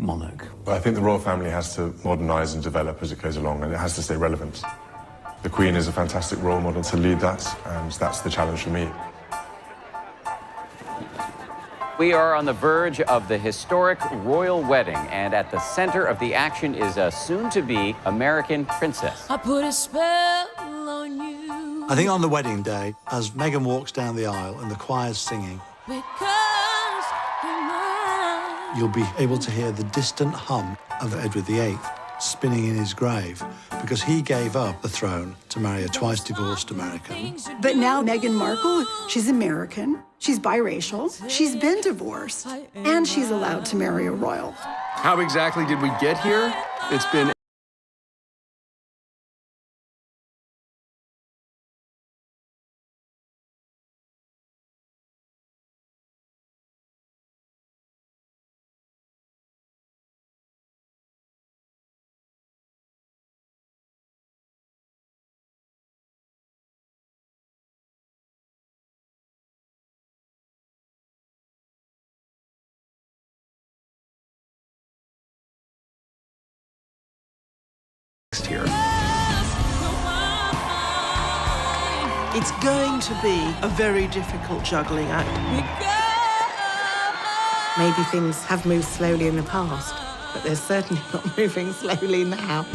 monarch? I think the royal family has to modernise and develop as it goes along, and it has to stay relevant. The Queen is a fantastic role model to lead that, and that's the challenge for me. We are on the verge of the historic royal wedding, and at the center of the action is a soon-to-be American princess. I put a spell on you. I think on the wedding day, as Meghan walks down the aisle and the choir's singing, Because you're mine. you'll be able to hear the distant hum of Edward VIII spinning in his grave, because he gave up the throne to marry a twice-divorced American. But now Meghan Markle, she's American, she's biracial, she's been divorced, and she's allowed to marry a royal. How exactly did we get here? It's been here. It's going to be a very difficult juggling act. Maybe things have moved slowly in the past, but they're certainly not moving slowly now.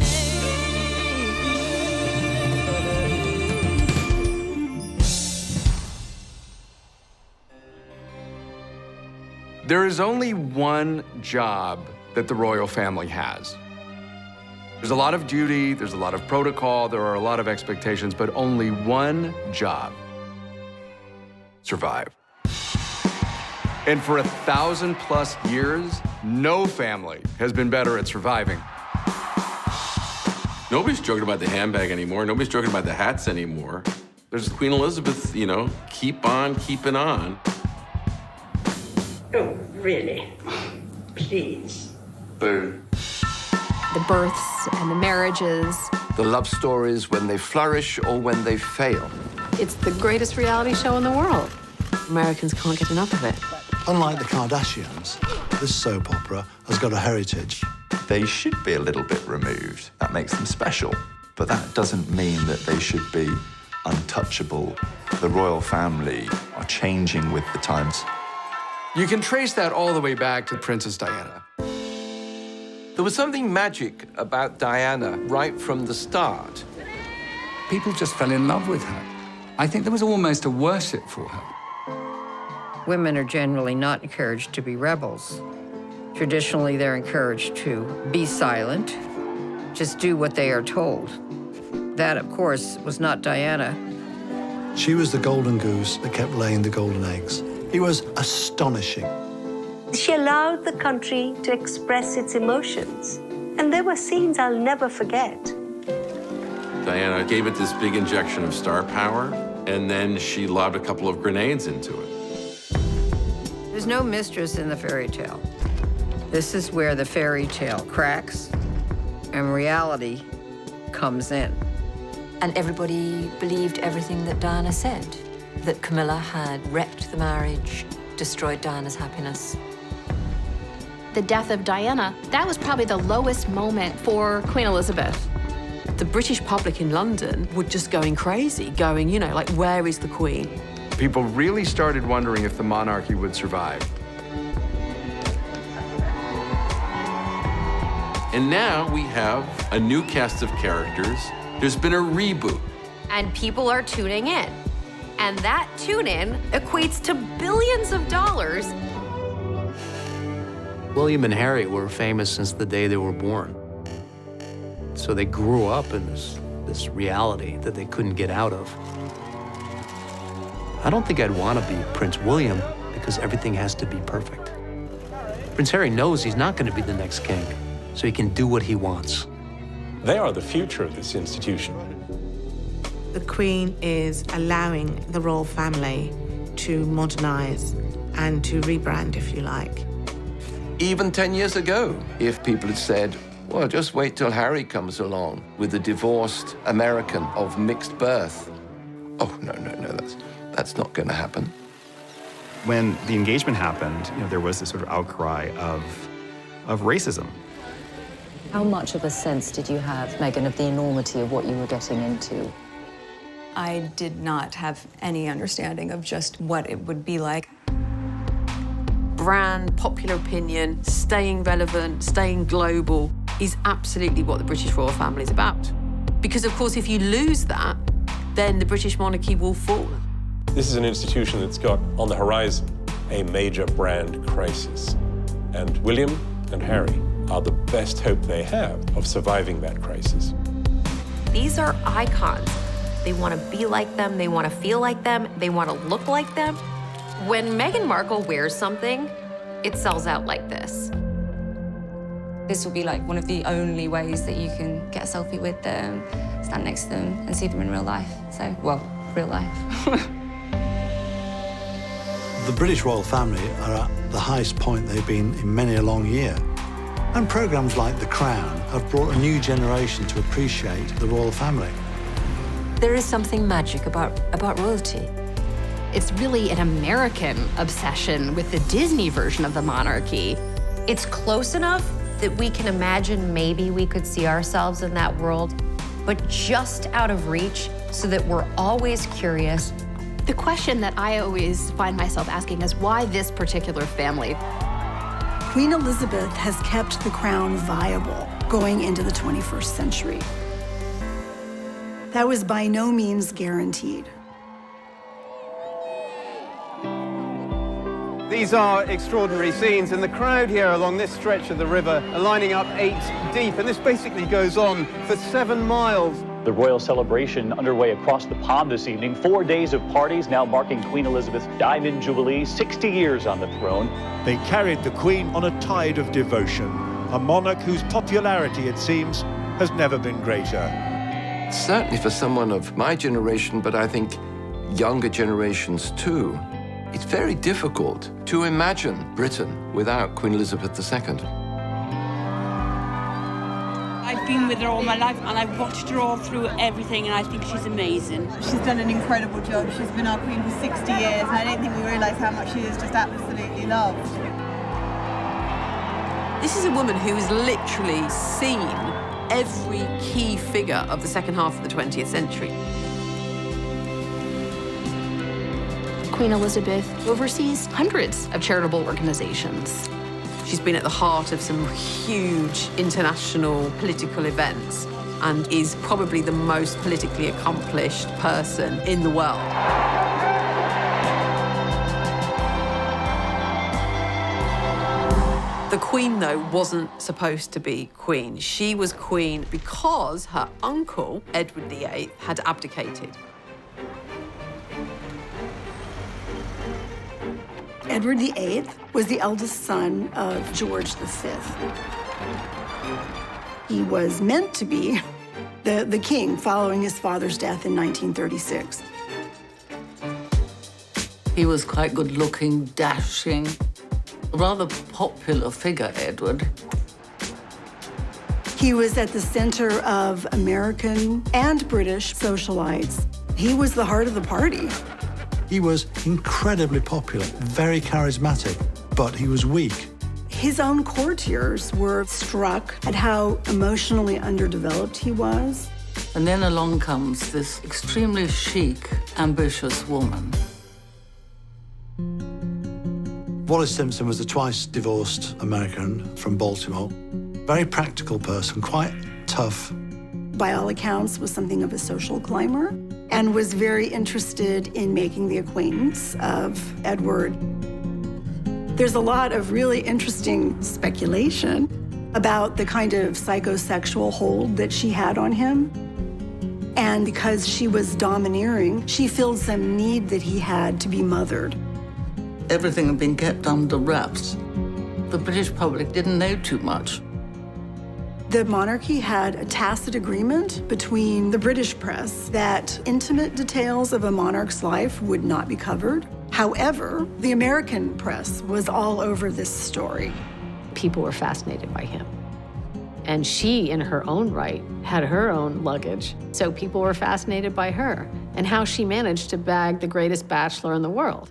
There is only one job that the royal family has. There's a lot of duty, there's a lot of protocol, there are a lot of expectations, but only one job: survive. And for 1,000+ years, no family has been better at surviving. Nobody's joking about the handbag anymore. Nobody's joking about the hats anymore. There's Queen Elizabeth, you know, keep on keeping on. Oh, really? Please. Boo. The births and the marriages. The love stories when they flourish or when they fail. It's the greatest reality show in the world. Americans can't get enough of it. Unlike the Kardashians, this soap opera has got a heritage. They should be a little bit removed. That makes them special. But that doesn't mean that they should be untouchable. The royal family are changing with the times. You can trace that all the way back to Princess Diana. There was something magic about Diana right from the start. People just fell in love with her. I think there was almost a worship for her. Women are generally not encouraged to be rebels. Traditionally, they're encouraged to be silent, just do what they are told. That, of course, was not Diana. She was the golden goose that kept laying the golden eggs. It was astonishing. She allowed the country to express its emotions. And there were scenes I'll never forget. Diana gave it this big injection of star power, and then she lobbed a couple of grenades into it. There's no mistress in the fairy tale. This is where the fairy tale cracks and reality comes in. And everybody believed everything that Diana said, that Camilla had wrecked the marriage, destroyed Diana's happiness. The death of Diana, that was probably the lowest moment for Queen Elizabeth. The British public in London were just going crazy, going, you know, like, where is the Queen? People really started wondering if the monarchy would survive. And now we have a new cast of characters. There's been a reboot. And people are tuning in. And that tune-in equates to billions of dollars. William and Harry were famous since the day they were born. So they grew up in this reality that they couldn't get out of. I don't think I'd want to be Prince William because everything has to be perfect. Prince Harry knows he's not going to be the next king, so he can do what he wants. They are the future of this institution. The Queen is allowing the royal family to modernize and to rebrand, if you like. Even 10 years ago, if people had said, well, just wait till Harry comes along with a divorced American of mixed birth. Oh, no, that's not going to happen. When the engagement happened, there was this sort of outcry of of racism. How much of a sense did you have, Meghan, of the enormity of what you were getting into? I did not have any understanding of just what it would be like. Brand, popular opinion, staying relevant, staying global is absolutely what the British royal family is about. Because, of course, if you lose that, then the British monarchy will fall. This is an institution that's got on the horizon a major brand crisis. And William and Harry are the best hope they have of surviving that crisis. These are icons. They want to be like them, they want to feel like them, they want to look like them. When Meghan Markle wears something, it sells out like this. This will be like one of the only ways that you can get a selfie with them, stand next to them and see them in real life. So, well, real life. The British royal family are at the highest point they've been in many a long year. And programmes like The Crown have brought a new generation to appreciate the royal family. There is something magic about royalty. It's really an American obsession with the Disney version of the monarchy. It's close enough that we can imagine maybe we could see ourselves in that world, but just out of reach so that we're always curious. The question that I always find myself asking is why this particular family? Queen Elizabeth has kept the crown viable going into the 21st century. That was by no means guaranteed. These are extraordinary scenes, and the crowd here along this stretch of the river are lining up 8 deep, and this basically goes on for 7 miles. The royal celebration underway across the pond this evening. 4 days of parties now marking Queen Elizabeth's Diamond Jubilee, 60 years on the throne. They carried the Queen on a tide of devotion, a monarch whose popularity, it seems, has never been greater. Certainly for someone of my generation, but I think younger generations too, it's very difficult to imagine Britain without Queen Elizabeth II. I've been with her all my life, and I've watched her all through everything, and I think she's amazing. She's done an incredible job. She's been our queen for 60 years, and I don't think we realise how much she is just absolutely loved. This is a woman who has literally seen every key figure of the second half of the 20th century. Queen Elizabeth oversees hundreds of charitable organizations. She's been at the heart of some huge international political events and is probably the most politically accomplished person in the world. The Queen, though, wasn't supposed to be Queen. She was Queen because her uncle, Edward VIII, had abdicated. Edward VIII was the eldest son of George V. He was meant to be the king following his father's death in 1936. He was quite good-looking, dashing, a rather popular figure, Edward. He was at the center of American and British socialites. He was the heart of the party. He was incredibly popular, very charismatic, but he was weak. His own courtiers were struck at how emotionally underdeveloped he was. And then along comes this extremely chic, ambitious woman. Wallis Simpson was a twice-divorced American from Baltimore. Very practical person, quite tough. By all accounts, was something of a social climber and was very interested in making the acquaintance of Edward. There's a lot of really interesting speculation about the kind of psychosexual hold that she had on him. And because she was domineering, she filled some need that he had to be mothered. Everything had been kept under wraps. The British public didn't know too much. The monarchy had a tacit agreement between the British press that intimate details of a monarch's life would not be covered. However, the American press was all over this story. People were fascinated by him. And she, in her own right, had her own luggage. So people were fascinated by her and how she managed to bag the greatest bachelor in the world.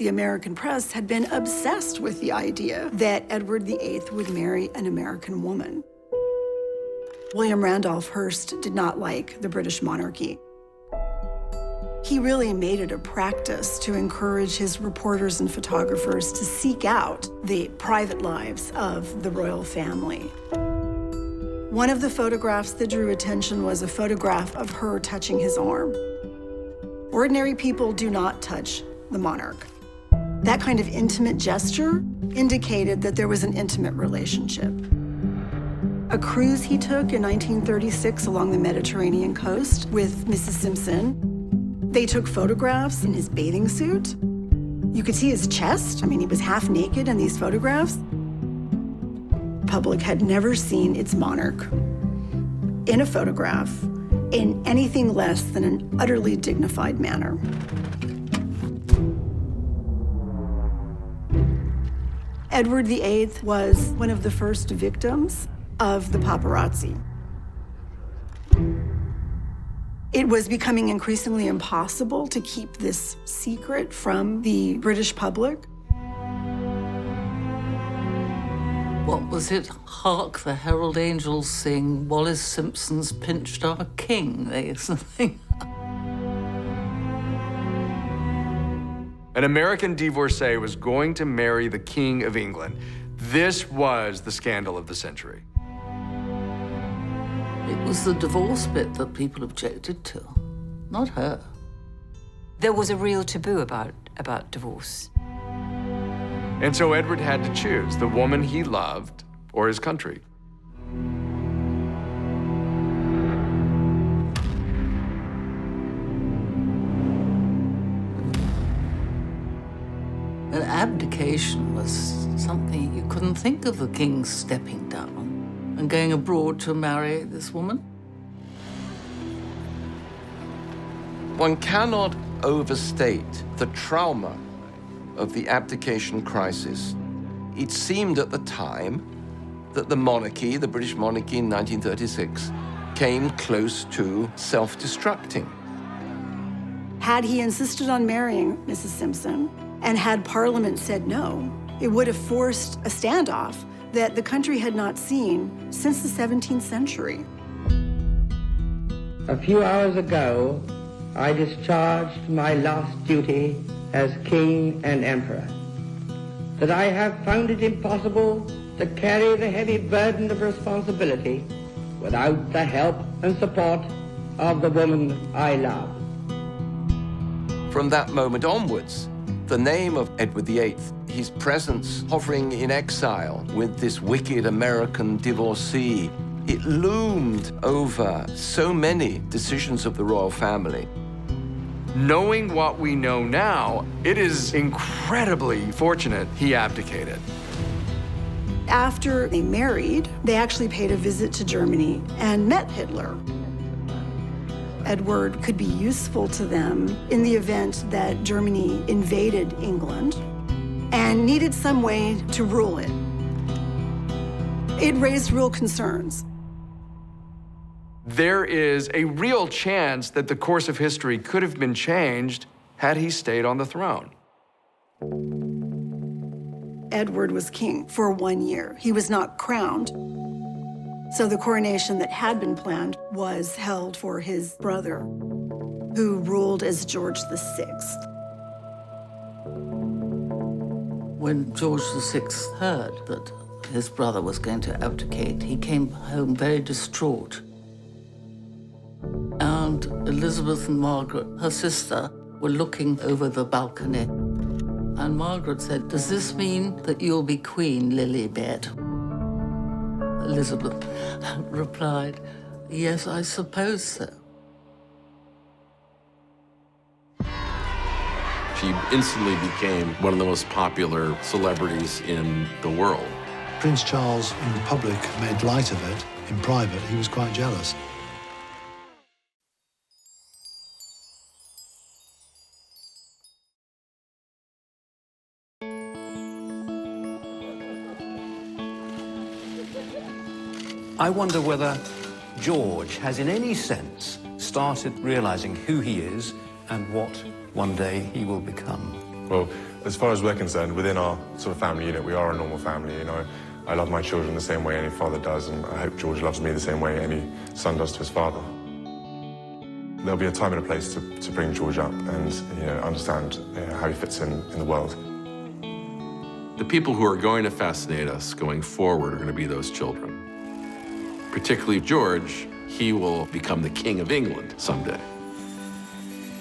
The American press had been obsessed with the idea that Edward VIII would marry an American woman. William Randolph Hearst did not like the British monarchy. He really made it a practice to encourage his reporters and photographers to seek out the private lives of the royal family. One of the photographs that drew attention was a photograph of her touching his arm. Ordinary people do not touch the monarch. That kind of intimate gesture indicated that there was an intimate relationship. A cruise he took in 1936 along the Mediterranean coast with Mrs. Simpson. They took photographs in his bathing suit. You could see his chest. I mean, he was half naked in these photographs. The public had never seen its monarch in a photograph in anything less than an utterly dignified manner. Edward VIII was one of the first victims of the paparazzi. It was becoming increasingly impossible to keep this secret from the British public. What was it? Hark the herald angels sing, Wallis Simpson's pinched our king, they used to think. An American divorcee was going to marry the King of England. This was the scandal of the century. It was the divorce bit that people objected to, not her. There was a real taboo about divorce. And so Edward had to choose the woman he loved or his country. An abdication was something you couldn't think of the king stepping down and going abroad to marry this woman. One cannot overstate the trauma of the abdication crisis. It seemed at the time that the monarchy, the British monarchy in 1936, came close to self-destructing. Had he insisted on marrying Mrs. Simpson, and had Parliament said no, it would have forced a standoff that the country had not seen since the 17th century. A few hours ago, I discharged my last duty as King and Emperor. That I have found it impossible to carry the heavy burden of responsibility without the help and support of the woman I love. From that moment onwards, the name of Edward VIII, his presence hovering in exile with this wicked American divorcee, it loomed over so many decisions of the royal family. Knowing what we know now, it is incredibly fortunate he abdicated. After they married, they actually paid a visit to Germany and met Hitler. Edward could be useful to them in the event that Germany invaded England and needed some way to rule it. It raised real concerns. There is a real chance that the course of history could have been changed had he stayed on the throne. Edward was king for 1 year. He was not crowned. So the coronation that had been planned was held for his brother, who ruled as George VI. When George VI heard that his brother was going to abdicate, he came home very distraught. And Elizabeth and Margaret, her sister, were looking over the balcony. And Margaret said, "Does this mean that you'll be Queen, Lilibet?" Elizabeth replied, "Yes, I suppose so." She instantly became one of the most popular celebrities in the world. Prince Charles in the public made light of it. In private, he was quite jealous. I wonder whether George has in any sense started realizing who he is and what one day he will become. Well, as far as we're concerned, within our sort of family unit, we are a normal family, you know. I love my children the same way any father does, and I hope George loves me the same way any son does to his father. There'll be a time and a place to bring George up and, you know, understand how he fits in the world. The people who are going to fascinate us going forward are going to be those children. Particularly George, he will become the King of England someday.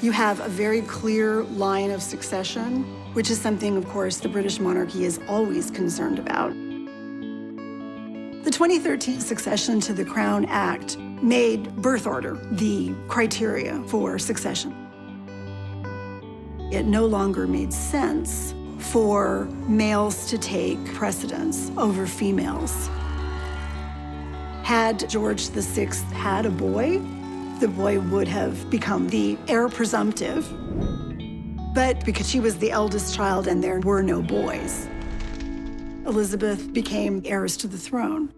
You have a very clear line of succession, which is something, of course, the British monarchy is always concerned about. The 2013 Succession to the Crown Act made birth order the criteria for succession. It no longer made sense for males to take precedence over females. Had George VI had a boy, the boy would have become the heir presumptive. But because she was the eldest child and there were no boys, Elizabeth became heiress to the throne.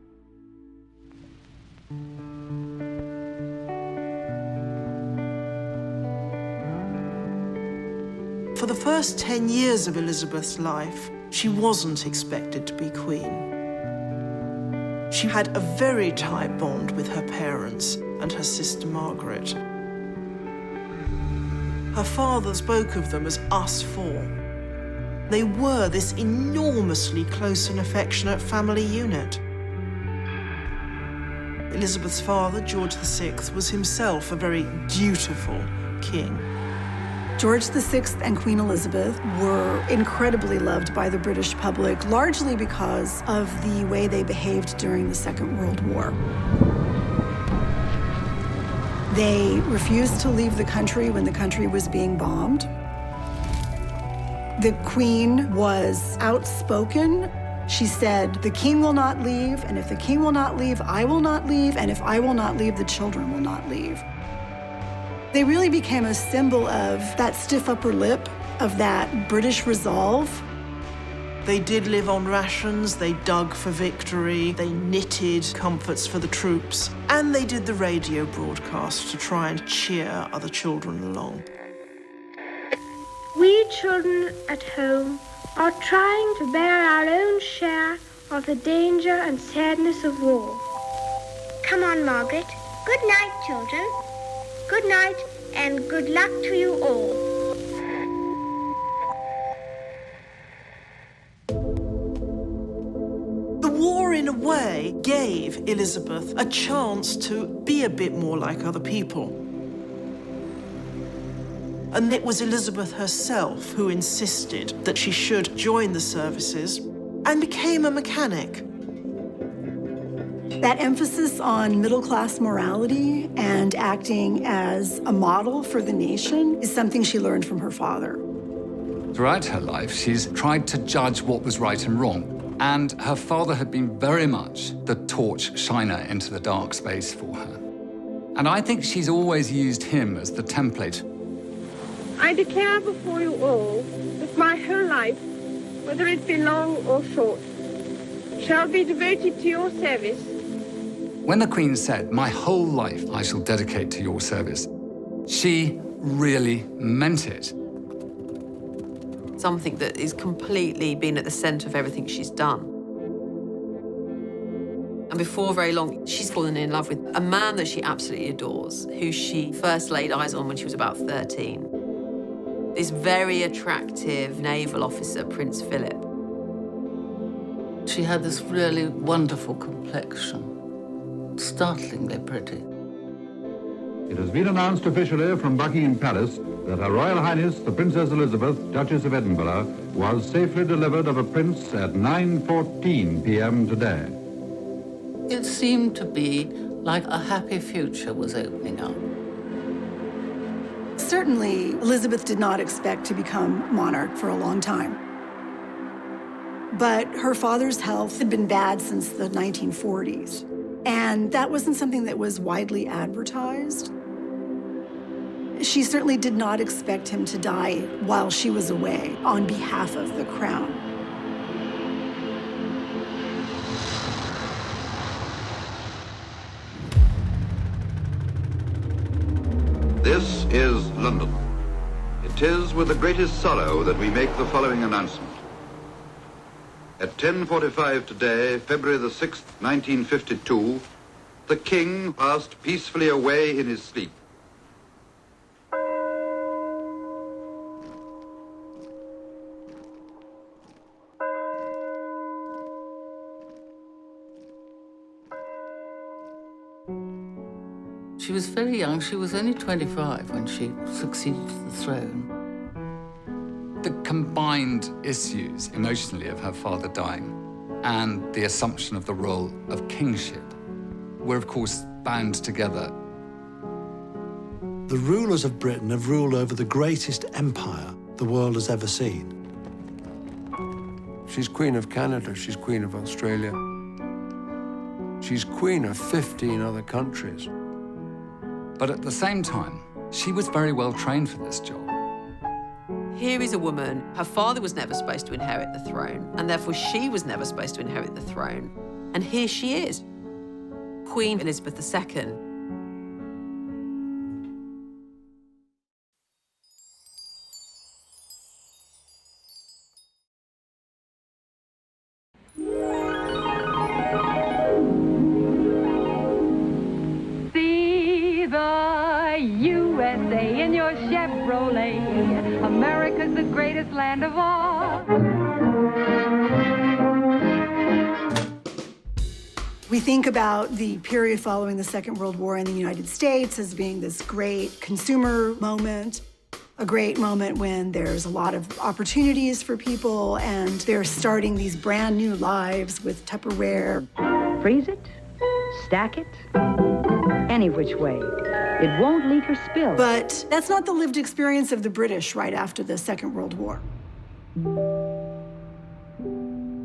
For the first 10 years of Elizabeth's life, she wasn't expected to be queen. She had a very tight bond with her parents and her sister Margaret. Her father spoke of them as us four. They were this enormously close and affectionate family unit. Elizabeth's father, George VI, was himself a very dutiful king. George VI and Queen Elizabeth were incredibly loved by the British public, largely because of the way they behaved during the Second World War. They refused to leave the country when the country was being bombed. The Queen was outspoken. She said, "The king will not leave, and if the king will not leave, I will not leave, and if I will not leave, the children will not leave." They really became a symbol of that stiff upper lip, of that British resolve. They did live on rations, they dug for victory, they knitted comforts for the troops, and they did the radio broadcast to try and cheer other children along. We children at home are trying to bear our own share of the danger and sadness of war. Come on, Margaret. Good night, children. Good night, and good luck to you all. The war, in a way, gave Elizabeth a chance to be a bit more like other people. And it was Elizabeth herself who insisted that she should join the services and became a mechanic. That emphasis on middle-class morality and acting as a model for the nation is something she learned from her father. Throughout her life, she's tried to judge what was right and wrong, and her father had been very much the torch shiner into the dark space for her. And I think she's always used him as the template. I declare before you all that my whole life, whether it be long or short, shall be devoted to your service. When the Queen said, "My whole life I shall dedicate to your service," she really meant it. Something that is completely been at the centre of everything she's done. And before very long, she's fallen in love with a man that she absolutely adores, who she first laid eyes on when she was about 13. This very attractive naval officer, Prince Philip. She had this really wonderful complexion, startlingly pretty. It has been announced officially from Buckingham Palace that Her Royal Highness the Princess Elizabeth, Duchess of Edinburgh, was safely delivered of a prince at 9:14 p.m. today. It seemed to be like a happy future was opening up. Certainly, Elizabeth did not expect to become monarch for a long time. But her father's health had been bad since the 1940s. And that wasn't something that was widely advertised. She certainly did not expect him to die while she was away on behalf of the crown. This is London. It is with the greatest sorrow that we make the following announcement. At 10:45 today, February the 6th, 1952, the King passed peacefully away in his sleep. She was very young. She was only 25 when she succeeded to the throne. The combined issues emotionally of her father dying and the assumption of the role of kingship were, of course, bound together. The rulers of Britain have ruled over the greatest empire the world has ever seen. She's Queen of Canada, she's Queen of Australia. She's Queen of 15 other countries. But at the same time, she was very well trained for this job. Here is a woman, her father was never supposed to inherit the throne, and therefore she was never supposed to inherit the throne. And here she is, Queen Elizabeth II. See the USA in your Chevrolet. America's the greatest land of all. We think about the period following the Second World War in the United States as being this great consumer moment, a great moment when there's a lot of opportunities for people and they're starting these brand new lives with Tupperware. Freeze it, stack it, any which way. It won't leak or spill. But that's not the lived experience of the British right after the Second World War.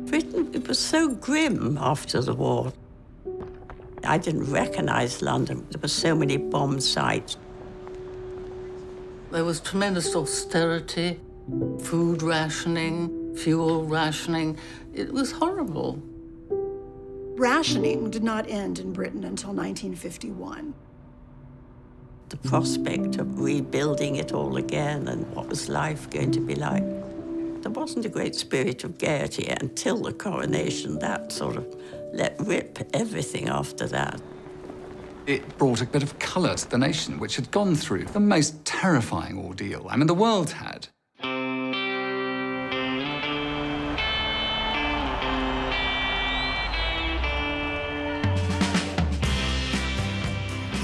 Britain, it was so grim after the war. I didn't recognize London. There were so many bomb sites. There was tremendous austerity, food rationing, fuel rationing. It was horrible. Rationing did not end in Britain until 1951. The prospect of rebuilding it all again and what was life going to be like. There wasn't a great spirit of gaiety until the coronation. That sort of let rip everything after that. It brought a bit of colour to the nation, which had gone through the most terrifying ordeal. I mean, the world had.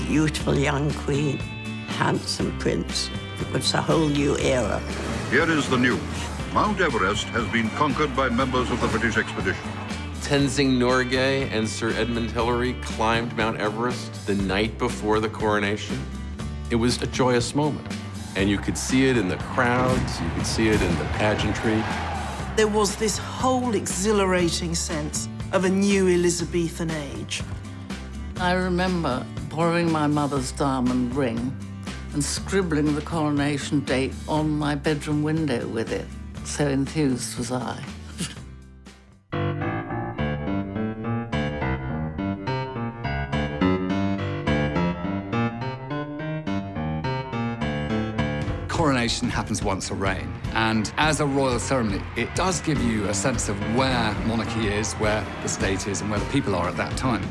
Beautiful young queen, handsome prince. It was a whole new era. Here is the news. Mount Everest has been conquered by members of the British expedition. Tenzing Norgay and Sir Edmund Hillary climbed Mount Everest the night before the coronation. It was a joyous moment, and you could see it in the crowds, you could see it in the pageantry. There was this whole exhilarating sense of a new Elizabethan age. I remember borrowing my mother's diamond ring and scribbling the coronation date on my bedroom window with it. So enthused was I. Coronation happens once a reign, and as a royal ceremony, it does give you a sense of where monarchy is, where the state is, and where the people are at that time.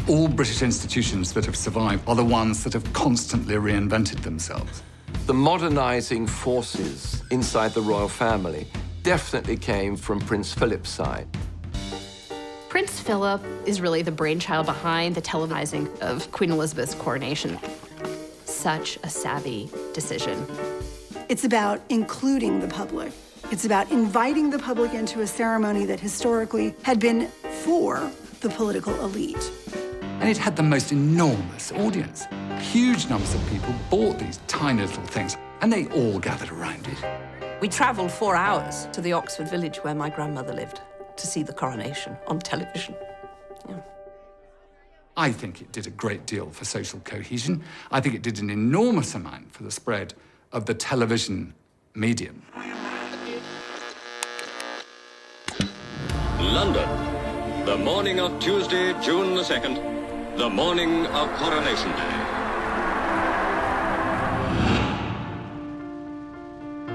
All British institutions that have survived are the ones that have constantly reinvented themselves. The modernizing forces inside the royal family definitely came from Prince Philip's side. Prince Philip is really the brainchild behind the televising of Queen Elizabeth's coronation. Such a savvy decision. It's about including the public. It's about inviting the public into a ceremony that historically had been for the political elite. And it had the most enormous audience. Huge numbers of people bought these tiny little things, and they all gathered around it. We travelled 4 hours to the Oxford village where my grandmother lived to see the coronation on television. Yeah. I think it did a great deal for social cohesion. I think it did an enormous amount for the spread of the television medium. London, the morning of Tuesday, June the 2nd, the morning of Coronation Day.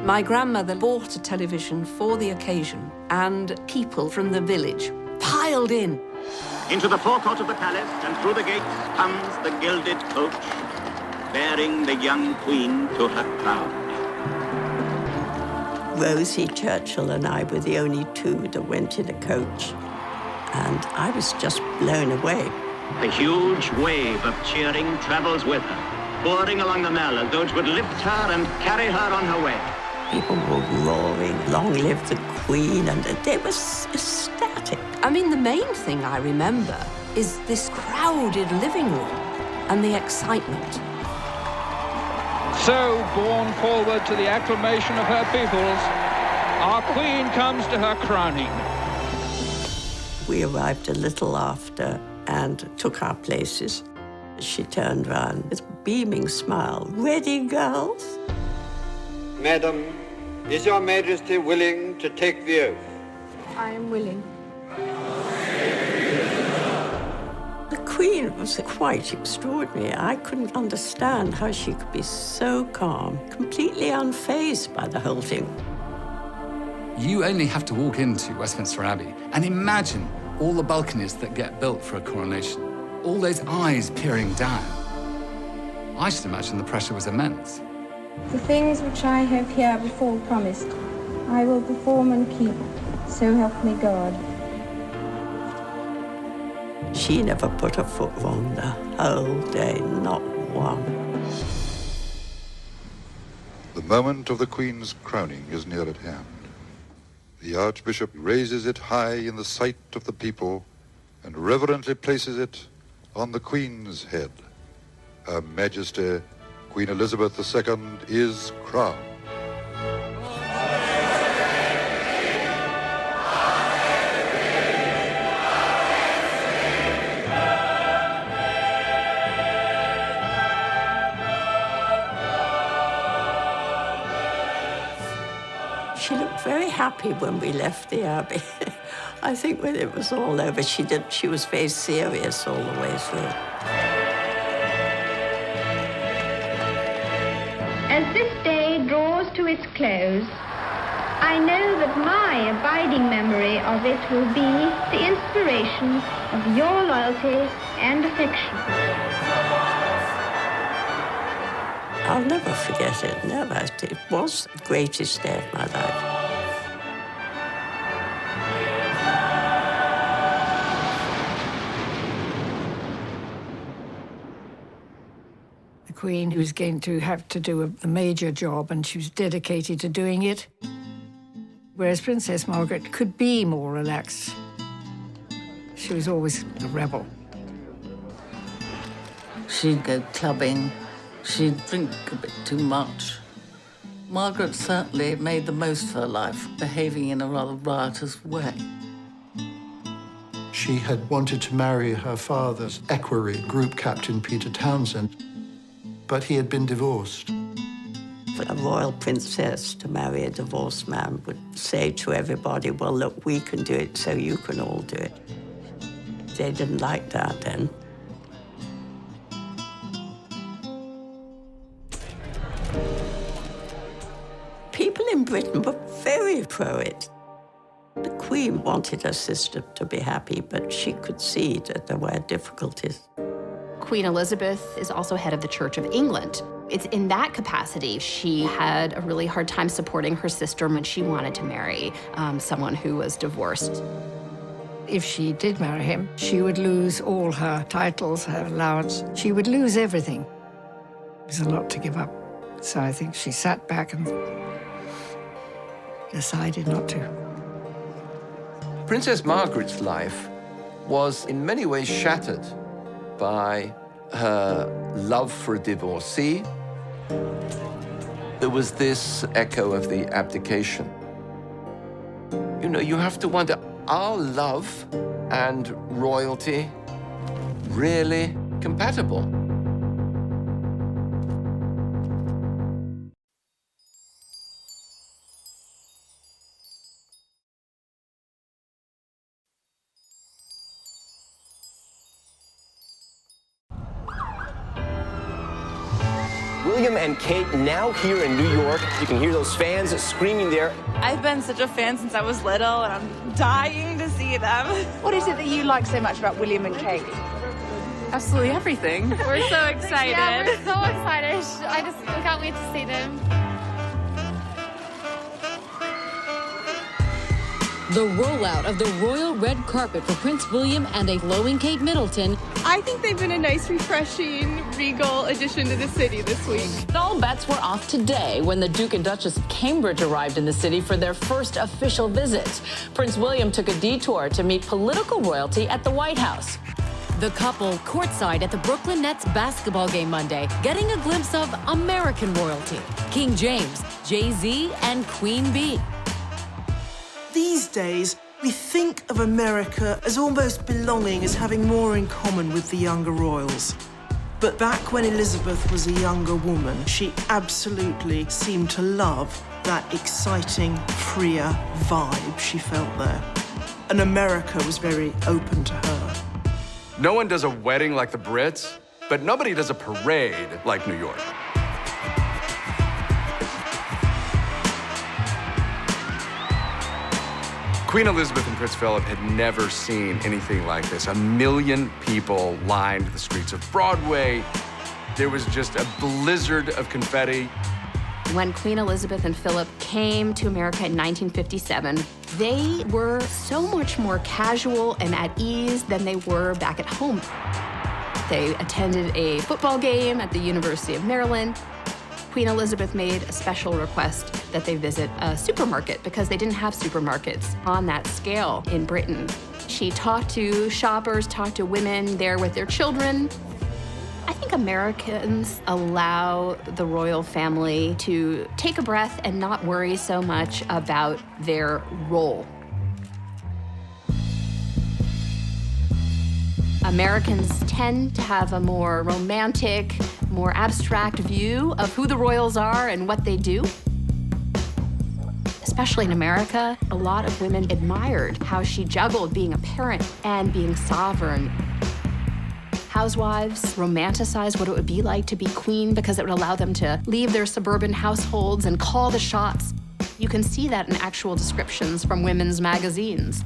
My grandmother bought a television for the occasion, and people from the village piled in. Into the forecourt of the palace and through the gates comes the gilded coach, bearing the young queen to her crown. Rosie Churchill and I were the only two that went in a coach, and I was just blown away. A huge wave of cheering travels with her, pouring along the Mall as though it would lift her and carry her on her way. People were roaring, "Long live the Queen," and they were ecstatic. I mean, the main thing I remember is this crowded living room and the excitement. So, borne forward to the acclamation of her peoples, our Queen comes to her crowning. We arrived a little after and took our places. She turned round with a beaming smile. "Ready, girls?" Madam, is your Majesty willing to take the oath? I am willing. The Queen was quite extraordinary. I couldn't understand how she could be so calm, completely unfazed by the whole thing. You only have to walk into Westminster Abbey and imagine all the balconies that get built for a coronation, all those eyes peering down. I should imagine the pressure was immense. The things which I have herebefore promised, I will perform and keep, so help me God. She never put her foot wrong the whole day, not one. The moment of the Queen's crowning is near at hand. The Archbishop raises it high in the sight of the people and reverently places it on the Queen's head. Her Majesty, Queen Elizabeth II, is crowned. She looked very happy when we left the Abbey. I think when it was all over, she was very serious all the way through. As this day draws to its close, I know that my abiding memory of it will be the inspiration of your loyalty and affection. I'll never forget it, never. It was the greatest day of my life. The Queen was going to have to do a major job, and she was dedicated to doing it, whereas Princess Margaret could be more relaxed. She was always a rebel. She'd go clubbing. She'd drink a bit too much. Margaret certainly made the most of her life, behaving in a rather riotous way. She had wanted to marry her father's equerry, Group Captain Peter Townsend, but he had been divorced. For a royal princess to marry a divorced man would say to everybody, well, look, we can do it, so you can all do it. They didn't like that then. People in Britain were very pro it. The Queen wanted her sister to be happy, but she could see that there were difficulties. Queen Elizabeth is also head of the Church of England. It's in that capacity she had a really hard time supporting her sister when she wanted to marry someone who was divorced. If she did marry him, she would lose all her titles, her allowance. She would lose everything. It was a lot to give up. So I think she sat back and decided not to. Princess Margaret's life was in many ways shattered by her love for a divorcee. There was this echo of the abdication. You know, you have to wonder, are love and royalty really compatible? William William and Kate now here in New York. You can hear those fans screaming there. I've been such a fan since I was little, and I'm dying to see them. What is it that you like so much about William and Kate? Absolutely everything. We're so excited. Yeah, we're so excited. I can't wait to see them. The rollout of the royal red carpet for Prince William and a glowing Kate Middleton. I think they've been a nice, refreshing, regal addition to the city this week. All bets were off today when the Duke and Duchess of Cambridge arrived in the city for their first official visit. Prince William took a detour to meet political royalty at the White House. The couple courtside at the Brooklyn Nets basketball game Monday, getting a glimpse of American royalty. King James, Jay-Z, and Queen Bee. These days, we think of America as almost belonging, as having more in common with the younger royals. But back when Elizabeth was a younger woman, she absolutely seemed to love that exciting, freer vibe she felt there. And America was very open to her. No one does a wedding like the Brits, but nobody does a parade like New York. Queen Elizabeth and Prince Philip had never seen anything like this. 1 million people lined the streets of Broadway. There was just a blizzard of confetti. When Queen Elizabeth and Philip came to America in 1957, they were so much more casual and at ease than they were back at home. They attended a football game at the University of Maryland. Queen Elizabeth made a special request that they visit a supermarket because they didn't have supermarkets on that scale in Britain. She talked to shoppers, talked to women there with their children. I think Americans allow the royal family to take a breath and not worry so much about their role. Americans tend to have a more romantic, more abstract view of who the royals are and what they do. Especially in America, a lot of women admired how she juggled being a parent and being sovereign. Housewives romanticized what it would be like to be queen because it would allow them to leave their suburban households and call the shots. You can see that in actual descriptions from women's magazines.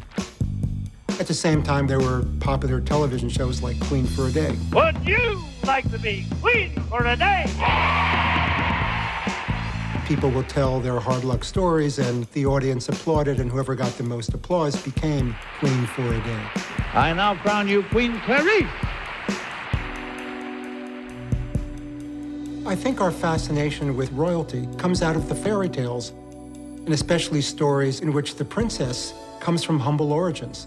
At the same time, there were popular television shows like Queen for a Day. Would you like to be queen for a day? People will tell their hard luck stories, and the audience applauded, and whoever got the most applause became Queen for a Day. I now crown you Queen Clarice. I think our fascination with royalty comes out of the fairy tales, and especially stories in which the princess comes from humble origins.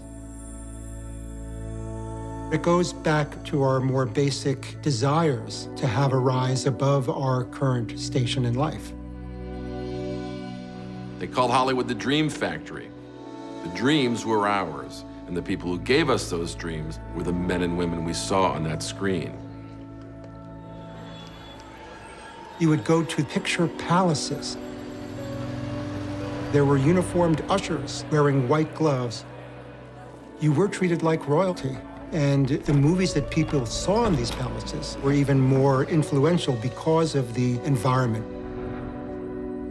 It goes back to our more basic desires to have a rise above our current station in life. They called Hollywood the Dream Factory. The dreams were ours, and the people who gave us those dreams were the men and women we saw on that screen. You would go to picture palaces. There were uniformed ushers wearing white gloves. You were treated like royalty. And the movies that people saw in these palaces were even more influential because of the environment.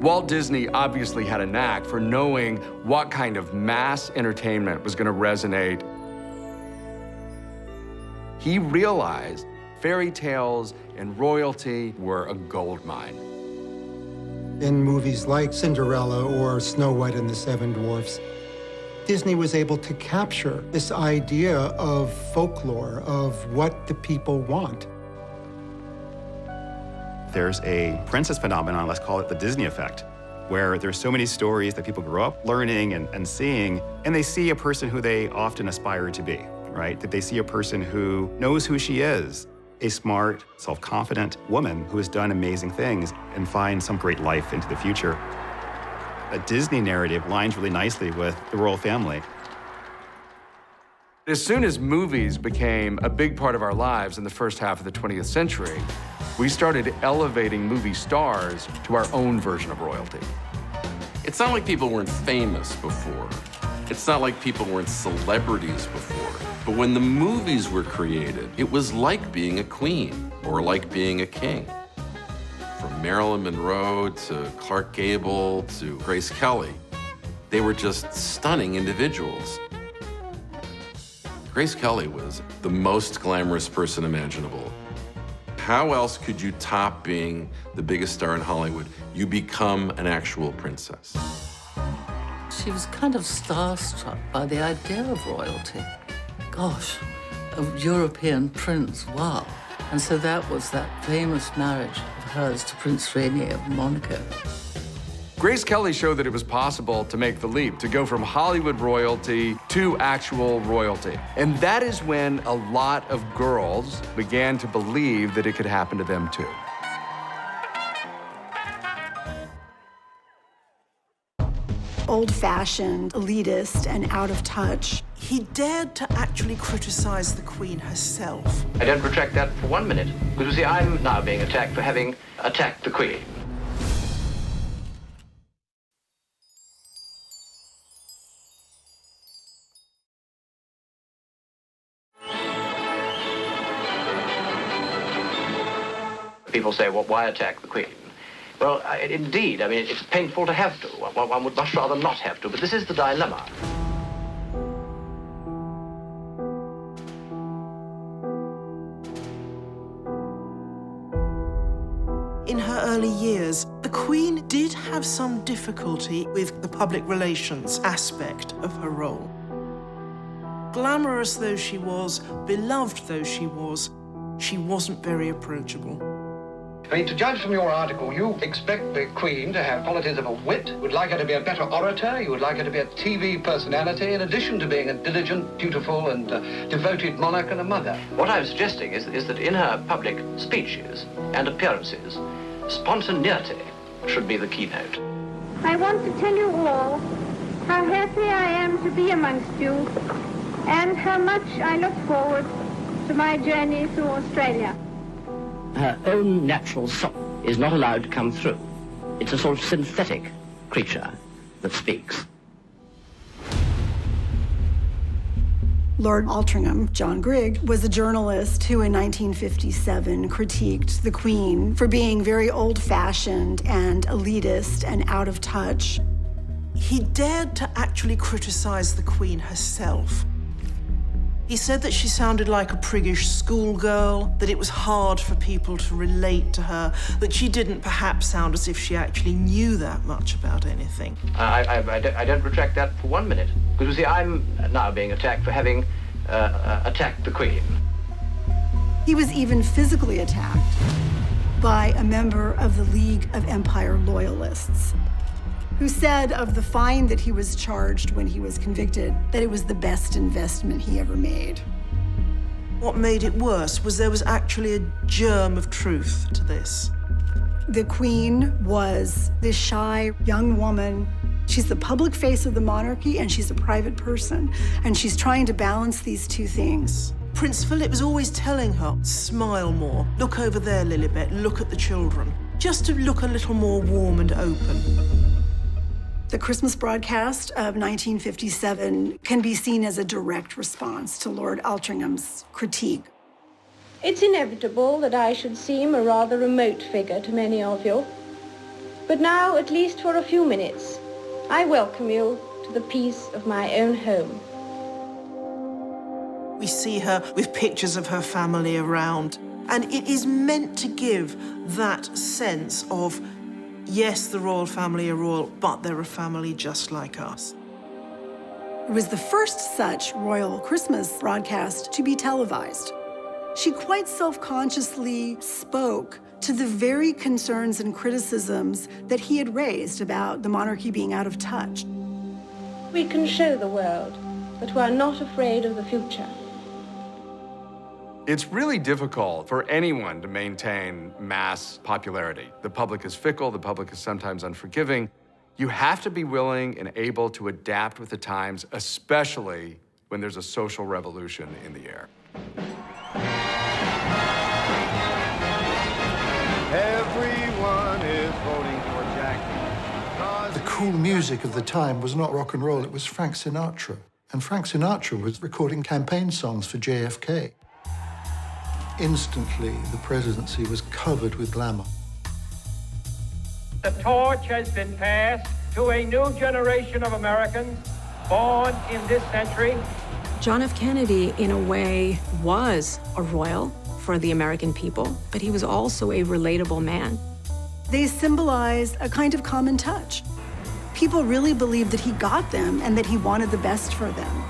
Walt Disney obviously had a knack for knowing what kind of mass entertainment was going to resonate. He realized fairy tales and royalty were a gold mine. In movies like Cinderella or Snow White and the Seven Dwarfs, Disney was able to capture this idea of folklore, of what the people want. There's a princess phenomenon, let's call it the Disney effect, where there's so many stories that people grow up learning and seeing, and they see a person who they often aspire to be, right? That they see a person who knows who she is, a smart, self-confident woman who has done amazing things and finds some great life into the future. A Disney narrative lines really nicely with the royal family. As soon as movies became a big part of our lives in the first half of the 20th century, we started elevating movie stars to our own version of royalty. It's not like people weren't famous before. It's not like people weren't celebrities before. But when the movies were created, it was like being a queen or like being a king. From Marilyn Monroe to Clark Gable to Grace Kelly. They were just stunning individuals. Grace Kelly was the most glamorous person imaginable. How else could you top being the biggest star in Hollywood? You become an actual princess. She was kind of starstruck by the idea of royalty. Gosh, a European prince, wow. And so that was that famous marriage of hers to Prince Rainier of Monaco. Grace Kelly showed that it was possible to make the leap, to go from Hollywood royalty to actual royalty. And that is when a lot of girls began to believe that it could happen to them too. Old-fashioned, elitist, and out of touch. He dared to actually criticize the Queen herself. I don't retract that for 1 minute. Because, you see, I'm now being attacked for having attacked the Queen. People say, well, why attack the Queen? Well, indeed, I mean, it's painful to have to. One would much rather not have to, but this is the dilemma. In her early years, the Queen did have some difficulty with the public relations aspect of her role. Glamorous though she was, beloved though she wasn't very approachable. I mean, to judge from your article, you expect the Queen to have qualities of a wit. You would like her to be a better orator. You would like her to be a TV personality, in addition to being a diligent, dutiful, and devoted monarch and a mother. What I'm suggesting is that in her public speeches and appearances, spontaneity should be the keynote. I want to tell you all how happy I am to be amongst you and how much I look forward to my journey through Australia. Her own natural soul is not allowed to come through. It's a sort of synthetic creature that speaks. Lord Altrincham, John Grigg, was a journalist who in 1957 critiqued the Queen for being very old-fashioned and elitist and out of touch. He dared to actually criticize the Queen herself. He said that she sounded like a priggish schoolgirl, that it was hard for people to relate to her, that she didn't perhaps sound as if she actually knew that much about anything. I don't retract that for 1 minute. Because, you see, I'm now being attacked for having attacked the Queen. He was even physically attacked by a member of the League of Empire Loyalists, who said of the fine that he was charged when he was convicted that it was the best investment he ever made. What made it worse was there was actually a germ of truth to this. The Queen was this shy young woman. She's the public face of the monarchy and she's a private person, and she's trying to balance these two things. Prince Philip was always telling her, smile more, look over there, Lilibet, look at the children, just to look a little more warm and open. The Christmas broadcast of 1957 can be seen as a direct response to Lord Altrincham's critique. It's inevitable that I should seem a rather remote figure to many of you. But now, at least for a few minutes, I welcome you to the peace of my own home. We see her with pictures of her family around, and it is meant to give that sense of, yes, the royal family are royal, but they're a family just like us. It was the first such royal Christmas broadcast to be televised. She quite self-consciously spoke to the very concerns and criticisms that he had raised about the monarchy being out of touch. We can show the world that we are not afraid of the future. It's really difficult for anyone to maintain mass popularity. The public is fickle, the public is sometimes unforgiving. You have to be willing and able to adapt with the times, especially when there's a social revolution in the air. Everyone is voting for Jack. The cool music of the time was not rock and roll, it was Frank Sinatra. And Frank Sinatra was recording campaign songs for JFK. Instantly, the presidency was covered with glamour. The torch has been passed to a new generation of Americans born in this century. John F. Kennedy, in a way, was a royal for the American people, but he was also a relatable man. They symbolize a kind of common touch. People really believed that he got them and that he wanted the best for them.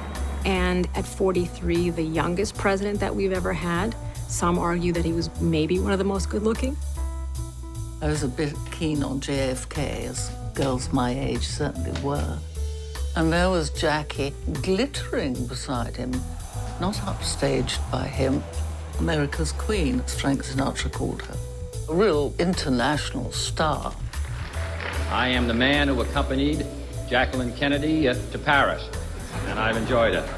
And at 43, the youngest president that we've ever had, some argue that he was maybe one of the most good-looking. I was a bit keen on JFK, as girls my age certainly were. And there was Jackie glittering beside him, not upstaged by him. America's Queen, as Frank Sinatra called her. A real international star. I am the man who accompanied Jacqueline Kennedy to Paris, and I've enjoyed it.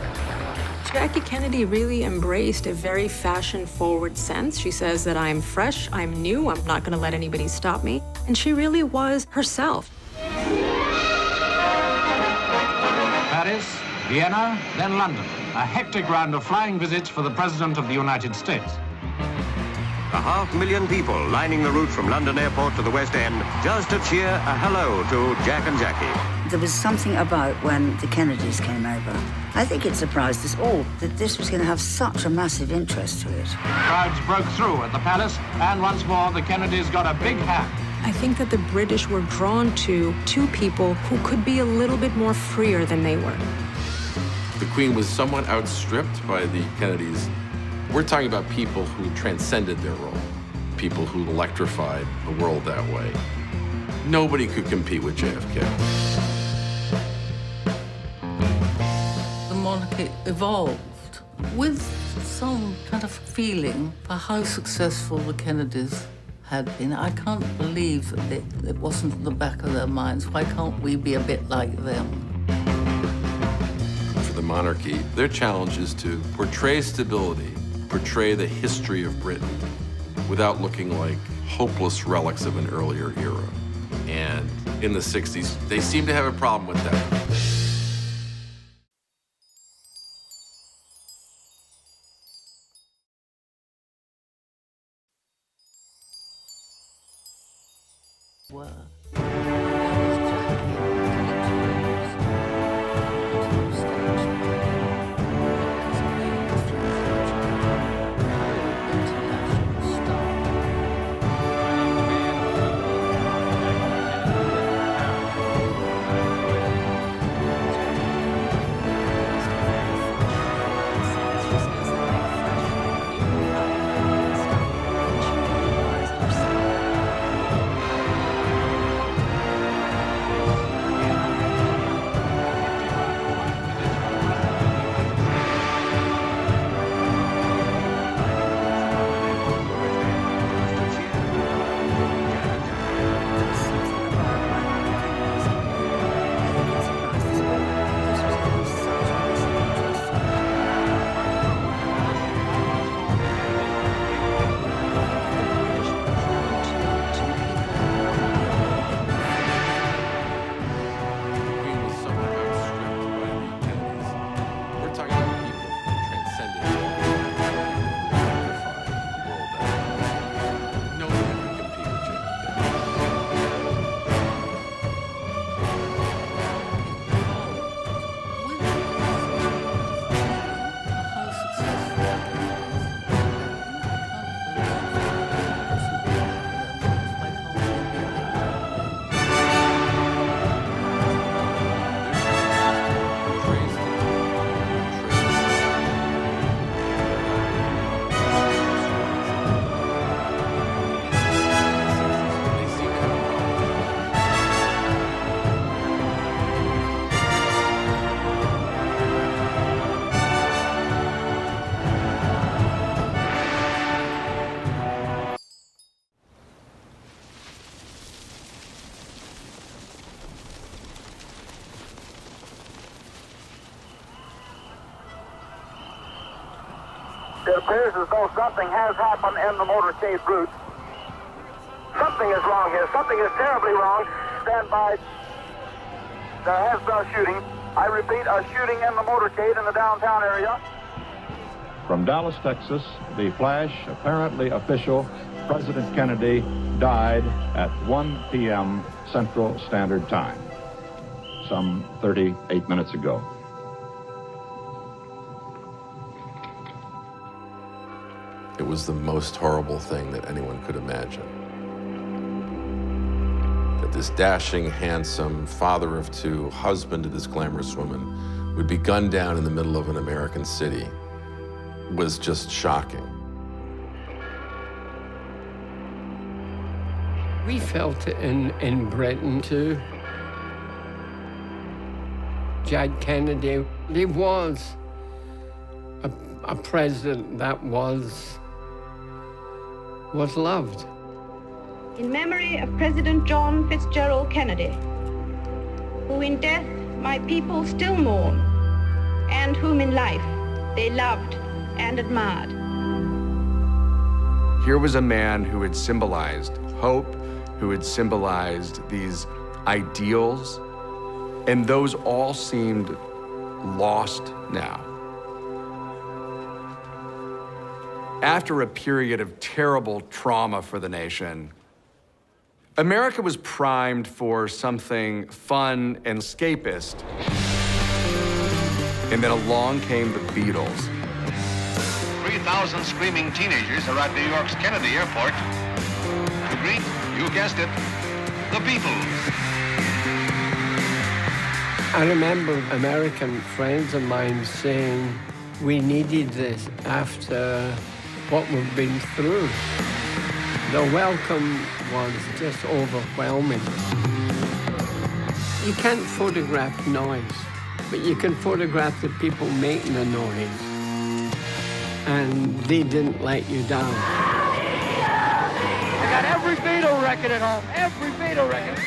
Jackie Kennedy really embraced a very fashion-forward sense. She says that I'm fresh, I'm new, I'm not gonna let anybody stop me. And she really was herself. Paris, Vienna, then London. A hectic round of flying visits for the President of the United States. 500,000 people lining the route from London Airport to the West End just to cheer a hello to Jack and Jackie. There was something about when the Kennedys came over. I think it surprised us all that this was going to have such a massive interest to it. Crowds broke through at the palace, and once more the Kennedys got a big hand. I think that the British were drawn to two people who could be a little bit more freer than they were. The Queen was somewhat outstripped by the Kennedys. We're talking about people who transcended their role, people who electrified the world that way. Nobody could compete with JFK. The monarchy evolved with some kind of feeling for how successful the Kennedys had been. I can't believe that it wasn't in the back of their minds. Why can't we be a bit like them? For the monarchy, their challenge is to portray stability, portray the history of Britain without looking like hopeless relics of an earlier era. And in the 60s, they seem to have a problem with that. It appears as though something has happened in the motorcade route. Something is wrong here. Something is terribly wrong. Stand by. There has been a shooting. I repeat, a shooting in the motorcade in the downtown area. From Dallas, Texas, the flash, apparently official, President Kennedy died at 1 p.m. Central Standard Time, some 38 minutes ago. It was the most horrible thing that anyone could imagine. That this dashing, handsome, father of two, husband to this glamorous woman would be gunned down in the middle of an American city was just shocking. We felt it in Britain too. Jack Kennedy, he was a president that was loved. In memory of President John Fitzgerald Kennedy, who in death my people still mourn, and whom in life they loved and admired. Here was a man who had symbolized hope, who had symbolized these ideals, and those all seemed lost now. After a period of terrible trauma for the nation, America was primed for something fun and escapist. And then along came the Beatles. 3,000 screaming teenagers are at New York's Kennedy Airport to greet, you guessed it, the Beatles. I remember American friends of mine saying, we needed this after what we've been through. The welcome was just overwhelming. You can't photograph noise, but you can photograph the people making the noise. And they didn't let you down. I got every Beatle record at home, every Beatle record.